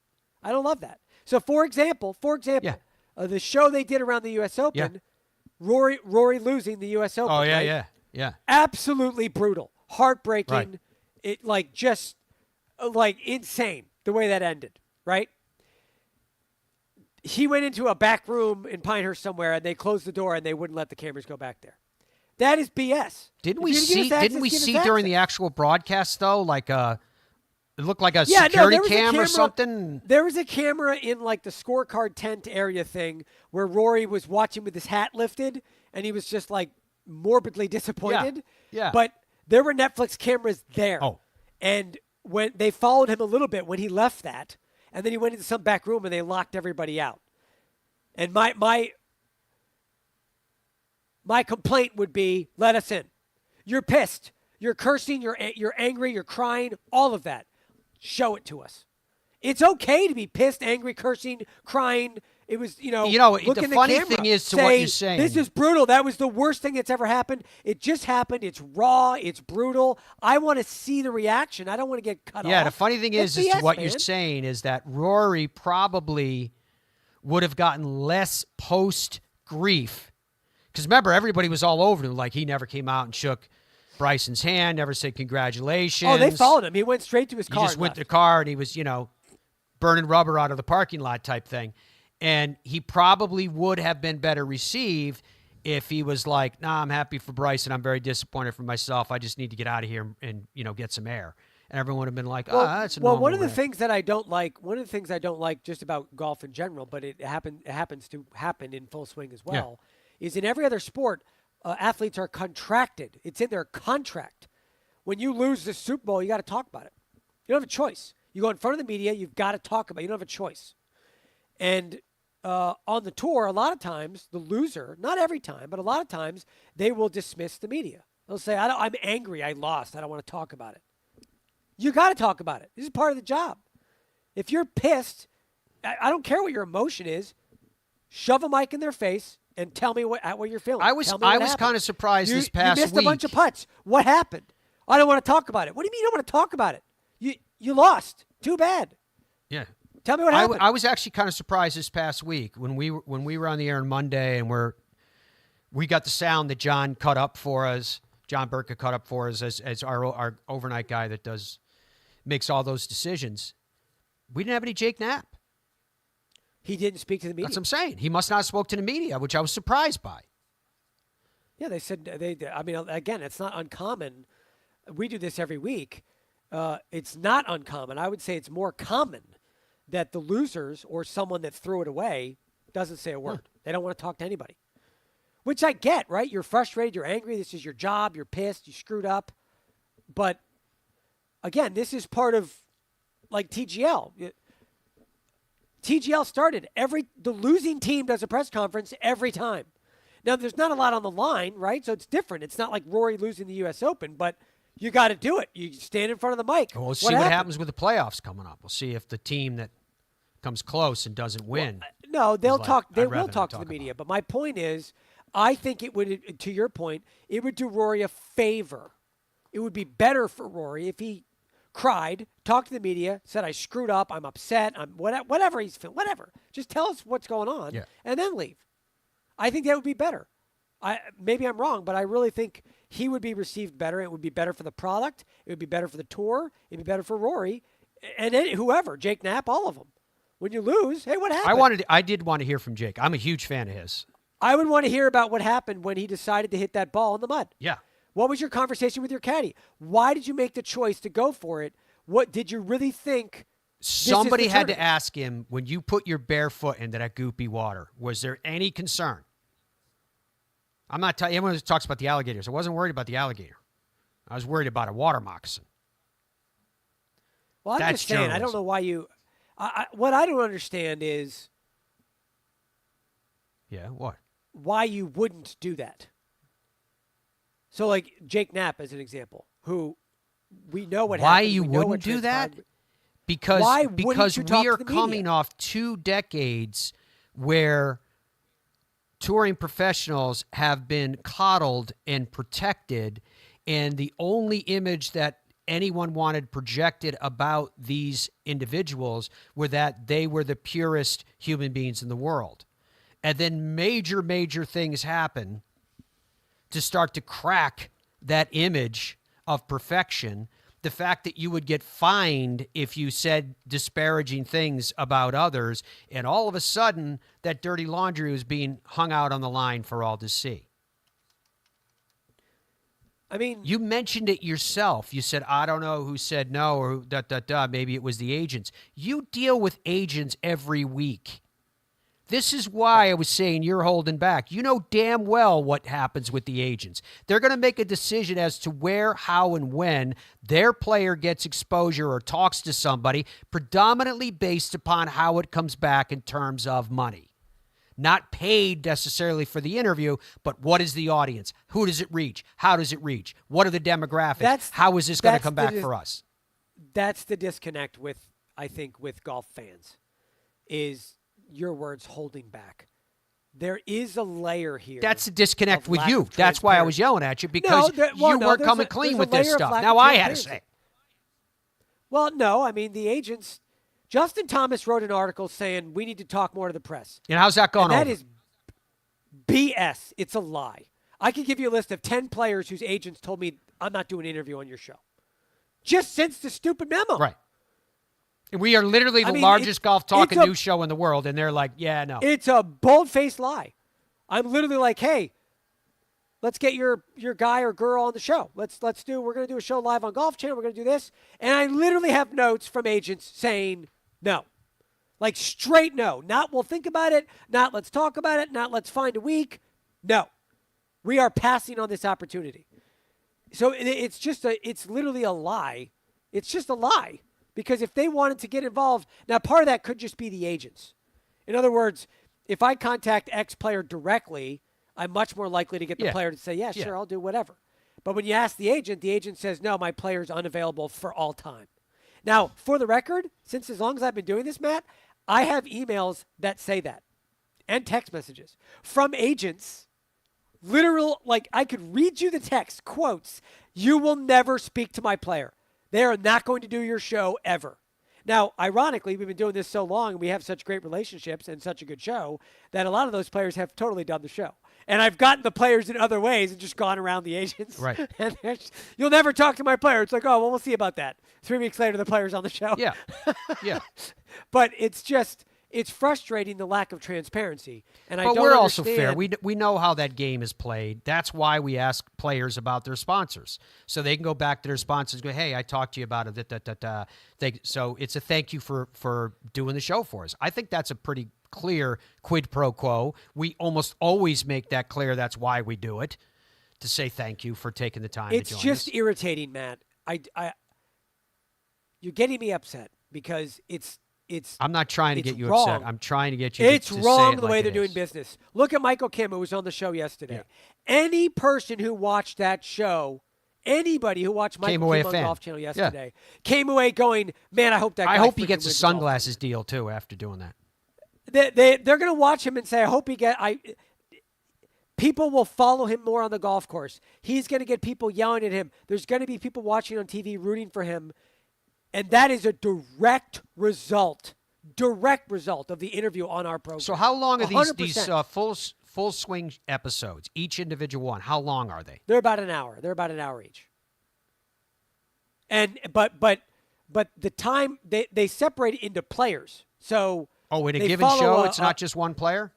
I don't love that. So, for example, the show they did around the U.S. Open, Rory losing the U.S. Open. Oh, yeah. Absolutely brutal, heartbreaking. Right. It insane the way that ended, right? He went into a back room in Pinehurst somewhere, and they closed the door, and they wouldn't let the cameras go back there. That is BS. Didn't we see during the actual broadcast though, it looked like a security cam or something? There was a camera in the scorecard tent area thing where Rory was watching with his hat lifted, and he was just morbidly disappointed. Yeah. But there were Netflix cameras there. Oh. And when they followed him a little bit when he left that, and then he went into some back room and they locked everybody out. And my complaint would be, let us in. You're pissed. You're cursing. You're angry. You're crying. All of that. Show it to us. It's okay to be pissed, angry, cursing, crying. It was, look the in the funny camera, thing is to what you're saying. This is brutal. That was the worst thing that's ever happened. It just happened. It's raw. It's brutal. I want to see the reaction. I don't want to get cut off. Yeah, the funny thing is BS, to what man. you're saying is that Rory probably would have gotten less post grief. Because remember, everybody was all over him. He never came out and shook Bryson's hand, never said congratulations. Oh, they followed him. He went straight to his car. He just went to the car, and he was, burning rubber out of the parking lot type thing. And he probably would have been better received if he was like, nah, I'm happy for Bryson. I'm very disappointed for myself. I just need to get out of here and get some air. And everyone would have been like, that's a normal one of the rip. things that I don't like, just about golf in general, but it happens to happen in full swing as well, is in every other sport, athletes are contracted. It's in their contract. When you lose the Super Bowl, you got to talk about it. You don't have a choice. You go in front of the media, you've got to talk about it. You don't have a choice. And on the tour, a lot of times, the loser, not every time, but a lot of times, they will dismiss the media. They'll say, I'm angry, I lost, I don't want to talk about it. You got to talk about it. This is part of the job. If you're pissed, I don't care what your emotion is, shove a mic in their face and tell me what you're feeling. I was kind of surprised this past week. You missed a bunch of putts. What happened? I don't want to talk about it. What do you mean you don't want to talk about it? You lost. Too bad. Yeah. Tell me what happened. I was actually kind of surprised this past week when we were on the air on Monday and we got the sound that John cut up for us. John Burka cut up for us as our overnight guy that makes all those decisions. We didn't have any Jake Knapp. He didn't speak to the media. That's what I'm saying. He must not have spoke to the media, which I was surprised by. Yeah, they said again, it's not uncommon. We do this every week. It's not uncommon. I would say it's more common that the losers or someone that threw it away doesn't say a word. They don't want to talk to anybody, which I get, right? You're frustrated. You're angry. This is your job. You're pissed. You screwed up. But again, this is part of like TGL. TGL started the losing team does a press conference every time. Now, there's not a lot on the line, right? So it's different. It's not like Rory losing the U.S. Open, but you got to do it. You stand in front of the mic. Well, we'll see what happens with the playoffs coming up. We'll see if the team that comes close and doesn't win. No, they'll talk. They will talk to the media. But my point is, I think it would, to your point, it would do Rory a favor. It would be better for Rory if he cried, talked to the media, said, I screwed up, I'm upset, I'm whatever he's feeling, whatever. Just tell us what's going on and then leave. I think that would be better. Maybe I'm wrong, but I really think he would be received better. It would be better for the product. It would be better for the tour. It'd be better for Rory and whoever, Jake Knapp, all of them. When you lose, hey, what happened? I did want to hear from Jake. I'm a huge fan of his. I would want to hear about what happened when he decided to hit that ball in the mud. Yeah. What was your conversation with your caddy? Why did you make the choice to go for it? What did you really think? Somebody had to ask him, when you put your bare foot into that goopy water, was there any concern? I'm not telling you. Everyone talks about the alligators. I wasn't worried about the alligator. I was worried about a water moccasin. Well, I'm just saying, I don't know why you. What I don't understand is. Yeah, what? Why you wouldn't do that. So, like Jake Knapp, as an example, who we know what happened. Why you wouldn't do that? Because we are coming off 2 decades where touring professionals have been coddled and protected, and the only image that anyone wanted projected about these individuals were that they were the purest human beings in the world. And then major, major things happen to start to crack that image of perfection. The fact that you would get fined if you said disparaging things about others, and all of a sudden that dirty laundry was being hung out on the line for all to see. I mean, you mentioned it yourself. You said, I don't know who said no, or maybe it was the agents. You deal with agents every week. This is why I was saying you're holding back. You know damn well what happens with the agents. They're going to make a decision as to where, how, and when their player gets exposure or talks to somebody, predominantly based upon how it comes back in terms of money. Not paid necessarily for the interview, but what is the audience? Who does it reach? How does it reach? What are the demographics? How is this going to come back for us? That's the disconnect with, I think, with golf fans, is your words holding back. There is a layer here. That's a disconnect with you. That's why I was yelling at you, because you weren't coming clean with this stuff. Now I had to say. Well, no, I mean, the agents, Justin Thomas wrote an article saying we need to talk more to the press. And how's that going over? That is BS. It's a lie. I could give you a list of 10 players whose agents told me I'm not doing an interview on your show. Just since the stupid memo. Right. We are literally the largest golf talking news show in the world, and they're like, yeah, no. It's a bold-faced lie. I'm literally like, hey, let's get your guy or girl on the show. We're going to do a show live on Golf Channel. We're going to do this. And I literally have notes from agents saying no. Like straight no. Not we'll think about it. Not let's talk about it. Not let's find a week. No. We are passing on this opportunity. So it's literally a lie. It's just a lie. Because if they wanted to get involved, now part of that could just be the agents. In other words, if I contact X player directly, I'm much more likely to get the player to say, yeah, sure, I'll do whatever. But when you ask the agent says, no, my player's unavailable for all time. Now, for the record, since as long as I've been doing this, Matt, I have emails that say that and text messages from agents, literal, like I could read you the text, quotes, you will never speak to my player. They are not going to do your show ever. Now, ironically, we've been doing this so long and we have such great relationships and such a good show that a lot of those players have totally done the show. And I've gotten the players in other ways and just gone around the agents. Right. And you'll never talk to my player. It's like, oh, well, we'll see about that. 3 weeks later, the player's on the show. Yeah. Yeah. But it's just, it's frustrating the lack of transparency. And but we're also fair. We know how that game is played. That's why we ask players about their sponsors, so they can go back to their sponsors and go, hey, I talked to you about it. So it's a thank you for doing the show for us. I think that's a pretty clear quid pro quo. We almost always make that clear. That's why we do it, to say thank you for taking the time to join us. It's just irritating, Matt. You're getting me upset because it's I'm not trying to get you wrong. upset. I'm trying to get you It's to wrong say it the like way it they're doing is. business. Look at Michael Kim, who was on the show yesterday. Yeah. Any person who watched that show, anybody who watched Came Michael away Kim a on fan. Golf Channel yesterday came away going, man, I hope that guy I hope he freaking gets a wins the golf sunglasses deal too after doing that. They're going to watch him and say, I hope he people will follow him more on the golf course. He's going to get people yelling at him. There's going to be people watching on TV rooting for him. And that is a direct result of the interview on our program. So how long are these 100%. full swing episodes? Each individual one. How long are they? They're about an hour. They're about an hour each. And but the time they separate it into players. So in a they given follow show, it's not just one player?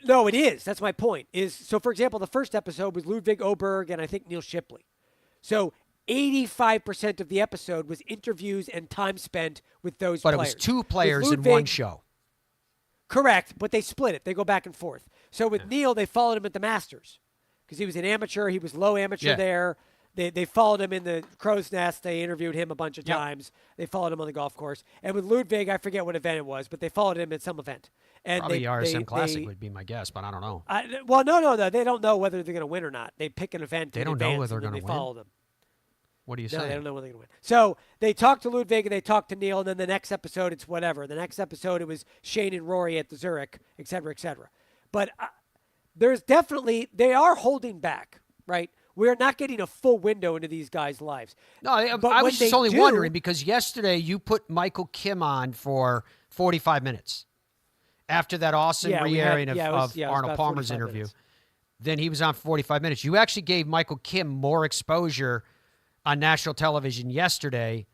No, it is. That's my point. So for example, the first episode was Ludwig Oberg and I think Neil Shipley. So 85% of the episode was interviews and time spent with those players. But it was two players in one show. Correct, but they split it. They go back and forth. So with Neil, they followed him at the Masters because he was an amateur. He was low amateur there. They followed him in the Crow's Nest. They interviewed him a bunch of times. They followed him on the golf course. And with Ludwig, I forget what event it was, but they followed him at some event. And Probably RSM Classic would be my guess, but I don't know. No. They don't know whether they're going to win or not. They pick an event. They don't know whether they're going to win. Follow them. What are you No, saying? they don't know when they're going to win. So they talked to Ludwig and they talked to Neil, and then the next episode, it's whatever. The next episode, it was Shane and Rory at the Zurich, et cetera, et cetera. But there's definitely, they are holding back, right? We're not getting a full window into these guys' lives. No, I was just only wondering because yesterday you put Michael Kim on for 45 minutes after that awesome re-airing of Arnold Palmer's interview. Minutes. Then he was on for 45 minutes. You actually gave Michael Kim more exposure on national television yesterday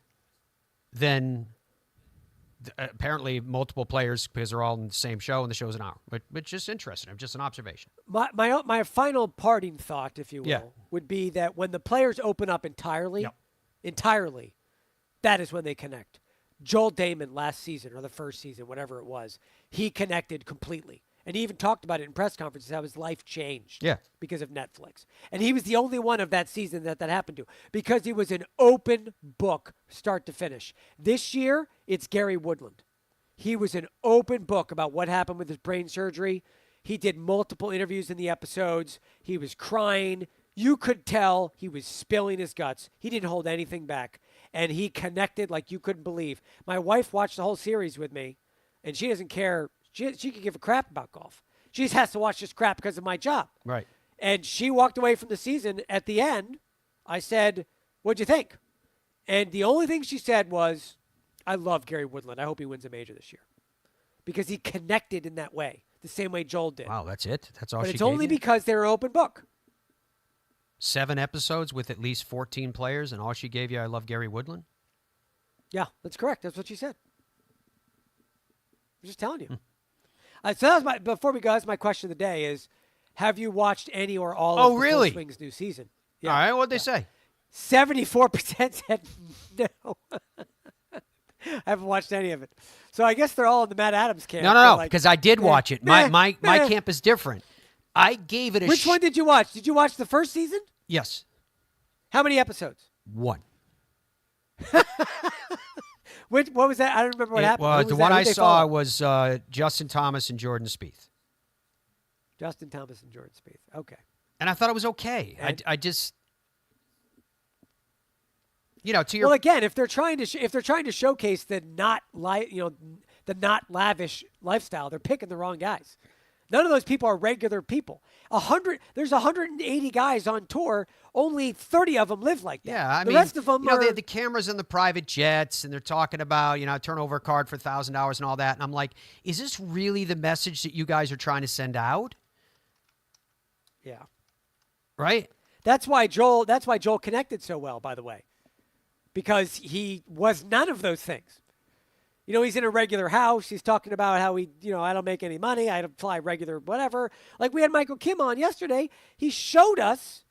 than apparently multiple players because they're all in the same show and the show's an hour. But just interesting. Just an observation. My final parting thought, if you will, would be that when the players open up entirely, that is when they connect. Joel Damon last season or the first season, whatever it was, he connected completely. And he even talked about it in press conferences, how his life changed because of Netflix. And he was the only one of that season that happened to because he was an open book start to finish. This year, it's Gary Woodland. He was an open book about what happened with his brain surgery. He did multiple interviews in the episodes. He was crying. You could tell he was spilling his guts. He didn't hold anything back. And he connected like you couldn't believe. My wife watched the whole series with me, and she doesn't care. She could give a crap about golf. She just has to watch this crap because of my job. Right. And she walked away from the season. At the end, I said, what'd you think? And the only thing she said was, I love Gary Woodland. I hope he wins a major this year. Because he connected in that way, the same way Joel did. Wow, that's it? That's all but she it's gave only you? because they're an open book. 7 episodes with at least 14 players, and all she gave you, I love Gary Woodland? Yeah, that's correct. That's what she said. I'm just telling you. So that was before we go, that's my question of the day is, have you watched any or all of the Full Swing's new season? Yeah. All right, what'd they say? 74% said no. I haven't watched any of it. So I guess they're all in the Matt Adams camp. No, because I did watch it. My camp is different. I gave it a Which one did you watch? Did you watch the first season? Yes. How many episodes? 1. What was that? I don't remember what happened. The one I saw was Justin Thomas and Jordan Spieth. Justin Thomas and Jordan Spieth. Okay. And I thought it was okay. I just, to your well, again, if they're trying to showcase the not lavish lifestyle, they're picking the wrong guys. None of those people are regular people. There's 180 guys on tour. Only 30 of them live like that. Yeah, the rest of them are. They have the cameras and the private jets, and they're talking about, turn over a card for $1,000 and all that. And I'm like, is this really the message that you guys are trying to send out? Yeah. Right? That's why Joel connected so well, by the way. Because he was none of those things. You know, he's in a regular house. He's talking about how I don't make any money. I don't fly regular whatever. Like we had Michael Kim on yesterday. He showed us.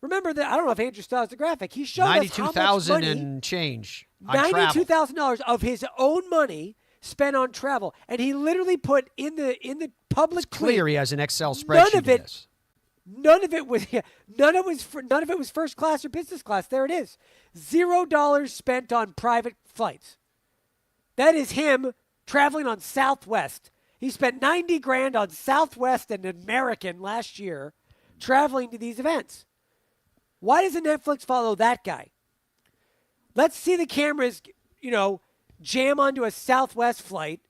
Remember that? I don't know if Andrew still has the graphic. He showed us how much money, $92,000 and change on travel. $92,000 of his own money spent on travel, and he literally put in the public. It's clear he has an Excel spreadsheet. None of it was first class or business class. There it is. $0 spent on private flights. That is him traveling on Southwest. He spent $90,000 on Southwest and American last year traveling to these events. Why doesn't Netflix follow that guy? Let's see the cameras, jam onto a Southwest flight,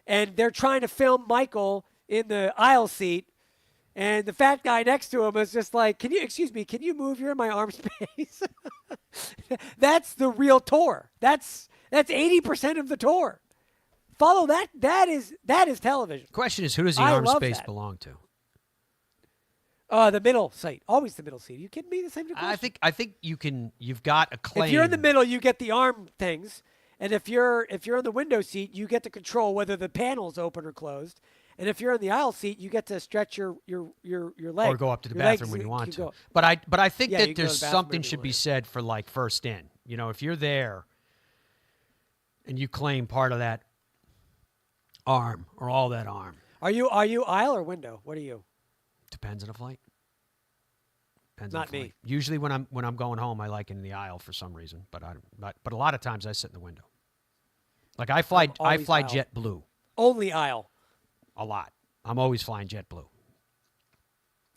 and they're trying to film Michael in the aisle seat, and the fat guy next to him is just like, can you move? You're in my arm space. That's the real tour. That's 80% of the tour. Follow that. That is television. Question is, who does the arm space belong to? The middle seat. Always the middle seat. Are you kidding me? The same question? I think you've got a claim. If you're in the middle, you get the arm things. And if you're in the window seat, you get to control whether the panel's open or closed. And if you're in the aisle seat, you get to stretch your leg. Or go up to the bathroom when you want to. But I think that there's something should be said for like first in. If you're there and you claim part of that arm or all that arm. Are you aisle or window? What are you? Depends on the flight. Not me. Usually when I'm going home, I like in the aisle for some reason, but a lot of times I sit in the window. Like I fly JetBlue. Only aisle. A lot. I'm always flying JetBlue.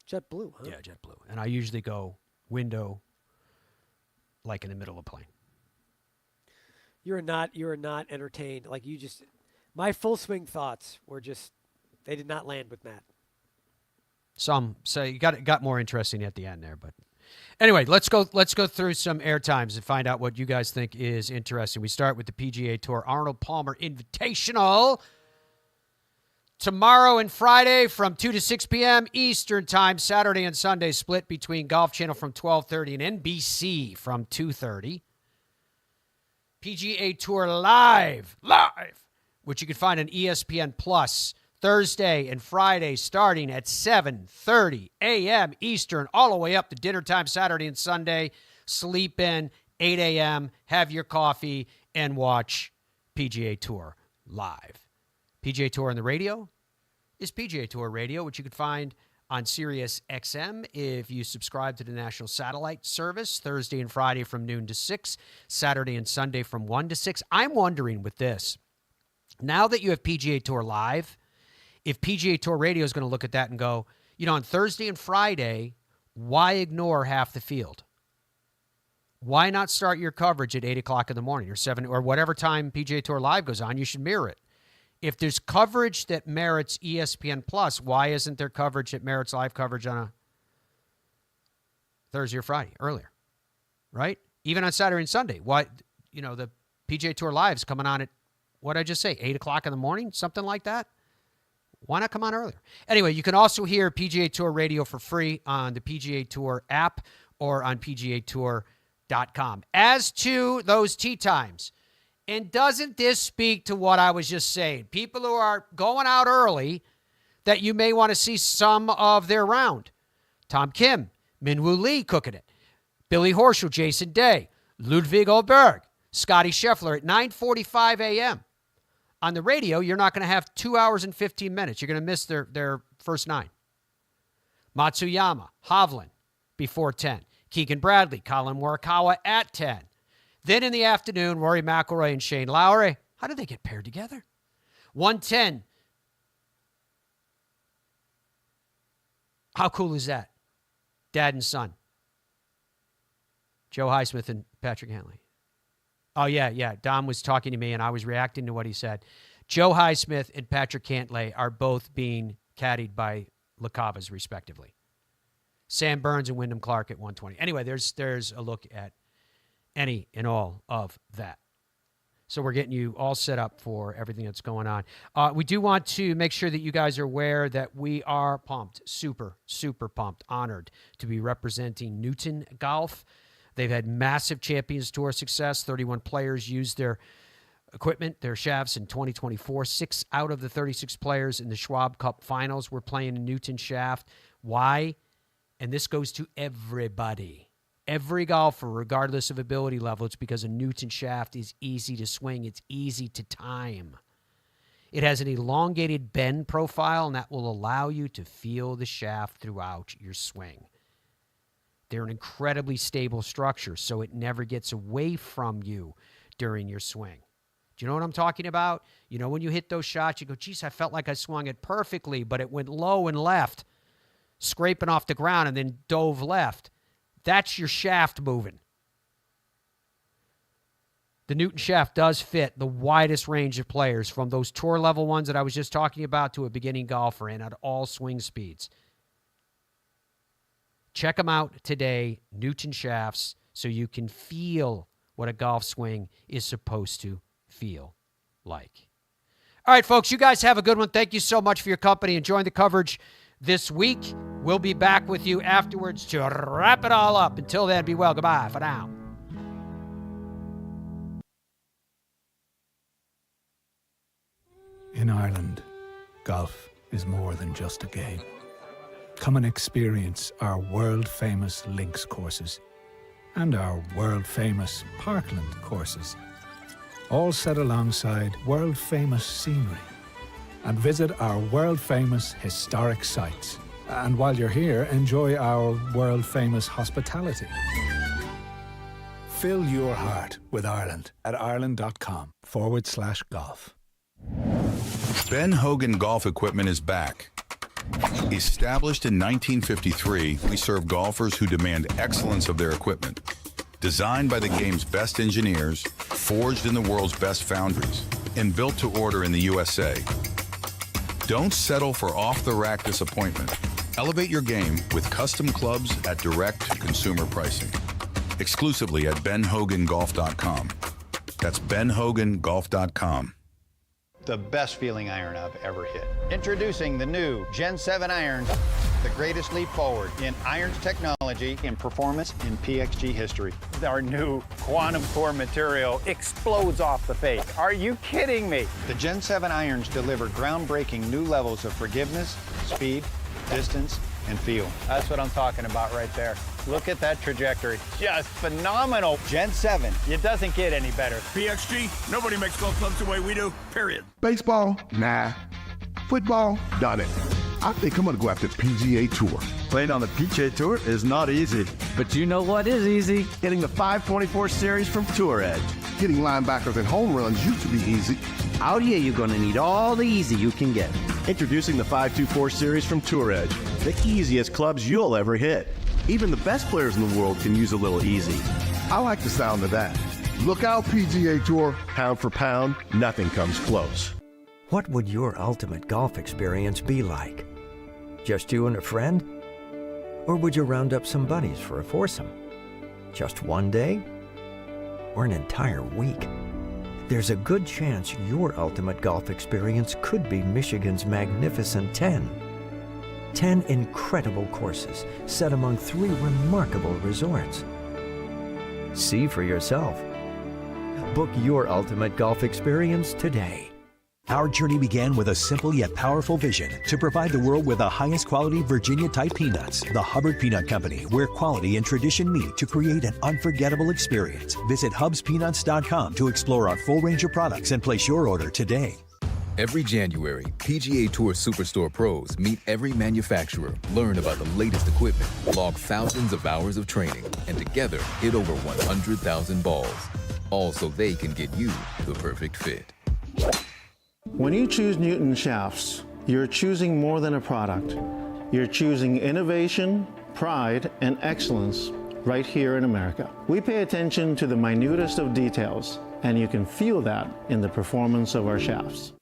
JetBlue, huh? Yeah, JetBlue. And I usually go window, like in the middle of a plane. You are not entertained. Like my full swing thoughts were they did not land with Matt. Some say you got more interesting at the end there, but anyway, let's go through some airtimes and find out what you guys think is interesting. We start with the PGA Tour Arnold Palmer Invitational. Tomorrow and Friday from 2 to 6 p.m. Eastern Time. Saturday and Sunday split between Golf Channel from 12:30 and NBC from 2:30. PGA Tour live, which you can find on ESPN Plus Thursday and Friday starting at 7:30 a.m. Eastern all the way up to dinner time Saturday and Sunday. Sleep in 8 a.m., have your coffee, and watch PGA Tour live. PGA Tour on the radio is PGA Tour Radio, which you can find on Sirius XM if you subscribe to the national satellite service, Thursday and Friday from noon to 6, Saturday and Sunday from 1 to 6. I'm wondering with this, now that you have PGA Tour Live, if PGA Tour Radio is going to look at that and go, on Thursday and Friday, why ignore half the field? Why not start your coverage at 8 o'clock in the morning or 7 or whatever time PGA Tour Live goes on? You should mirror it. If there's coverage that merits ESPN Plus, why isn't there coverage that merits live coverage on a Thursday or Friday earlier? Right? Even on Saturday and Sunday. Why, the PGA Tour Live's coming on at, what did I just say, 8 o'clock in the morning? Something like that? Why not come on earlier? Anyway, you can also hear PGA Tour Radio for free on the PGA Tour app or on PGAtour.com. As to those tee times, and doesn't this speak to what I was just saying? People who are going out early that you may want to see some of their round. Tom Kim, Minwoo Lee cooking it. Billy Horschel, Jason Day, Ludwig Oberg, Scotty Scheffler at 9:45 a.m. On the radio, you're not going to have 2 hours and 15 minutes. You're going to miss their first 9. Matsuyama, Hovland before 10. Keegan Bradley, Colin Morikawa at 10. Then in the afternoon, Rory McIlroy and Shane Lowry. How did they get paired together? 1:10. How cool is that? Dad and son. Joe Highsmith and Patrick Hanley. Oh, yeah. Dom was talking to me, and I was reacting to what he said. Joe Highsmith and Patrick Cantlay are both being caddied by LaCavas, respectively. Sam Burns and Wyndham Clark at 1:20. Anyway, there's a look at any and all of that. So we're getting you all set up for everything that's going on. We do want to make sure that you guys are aware that we are pumped, super, super pumped, honored to be representing Newton Golf. They've had massive Champions Tour success. 31 players used their equipment, their shafts in 2024. 6 out of the 36 players in the Schwab Cup finals were playing a Newton shaft. Why? And this goes to everybody. Every golfer, regardless of ability level, it's because a Newton shaft is easy to swing. It's easy to time. It has an elongated bend profile, and that will allow you to feel the shaft throughout your swing. They're an incredibly stable structure, so it never gets away from you during your swing. Do you know what I'm talking about? You know, when you hit those shots, you go, geez, I felt like I swung it perfectly, but it went low and left, scraping off the ground and then dove left. That's your shaft moving. The Newton shaft does fit the widest range of players, from those tour level ones that I was just talking about to a beginning golfer, and at all swing speeds. Check them out today, Newton shafts, so you can feel what a golf swing is supposed to feel like. All right, folks, you guys have a good one. Thank you so much for your company. Enjoying the coverage this week. We'll be back with you afterwards to wrap it all up. Until then, be well. Goodbye for now. In Ireland, golf is more than just a game. Come and experience our world-famous links courses and our world-famous Parkland courses, all set alongside world-famous scenery. And visit our world-famous historic sites. And while you're here, enjoy our world-famous hospitality. Fill your heart with Ireland at ireland.com/golf. Ben Hogan Golf Equipment is back. Established in 1953, we serve golfers who demand excellence of their equipment. Designed by the game's best engineers, forged in the world's best foundries, and built to order in the USA. Don't settle for off-the-rack disappointment. Elevate your game with custom clubs at direct-to-consumer pricing. Exclusively at benhogangolf.com. That's benhogangolf.com. The best feeling iron I've ever hit. Introducing the new Gen 7 irons, the greatest leap forward in irons technology, in performance, in PXG history. Our new quantum core material explodes off the face. Are you kidding me? The Gen 7 irons deliver groundbreaking new levels of forgiveness, speed, distance, and feel. That's what I'm talking about right there. Look at that trajectory. Just phenomenal. Gen 7. It doesn't get any better. PXG, nobody makes golf clubs the way we do, period. Baseball? Nah. Football? Done it. I think I'm going to go after PGA Tour. Playing on the PGA Tour is not easy. But you know what is easy? Getting the 524 series from Tour Edge. Getting linebackers and home runs used to be easy. Out here, you're going to need all the easy you can get. Introducing the 524 series from Tour Edge. The easiest clubs you'll ever hit. Even the best players in the world can use a little easy. I like the sound of that. Look out, PGA Tour. Pound for pound, nothing comes close. What would your ultimate golf experience be like? Just you and a friend? Or would you round up some buddies for a foursome? Just one day? Or an entire week? There's a good chance your ultimate golf experience could be Michigan's magnificent 10. 10 incredible courses set among 3 remarkable resorts. See for yourself. Book your ultimate golf experience today. Our journey began with a simple yet powerful vision to provide the world with the highest quality Virginia-type peanuts. The Hubbard Peanut Company, where quality and tradition meet to create an unforgettable experience. Visit hubspeanuts.com to explore our full range of products and place your order today. Every January, PGA Tour Superstore pros meet every manufacturer, learn about the latest equipment, log thousands of hours of training, and together hit over 100,000 balls. All so they can get you the perfect fit. When you choose Newton shafts, you're choosing more than a product. You're choosing innovation, pride, and excellence right here in America. We pay attention to the minutest of details, and you can feel that in the performance of our shafts.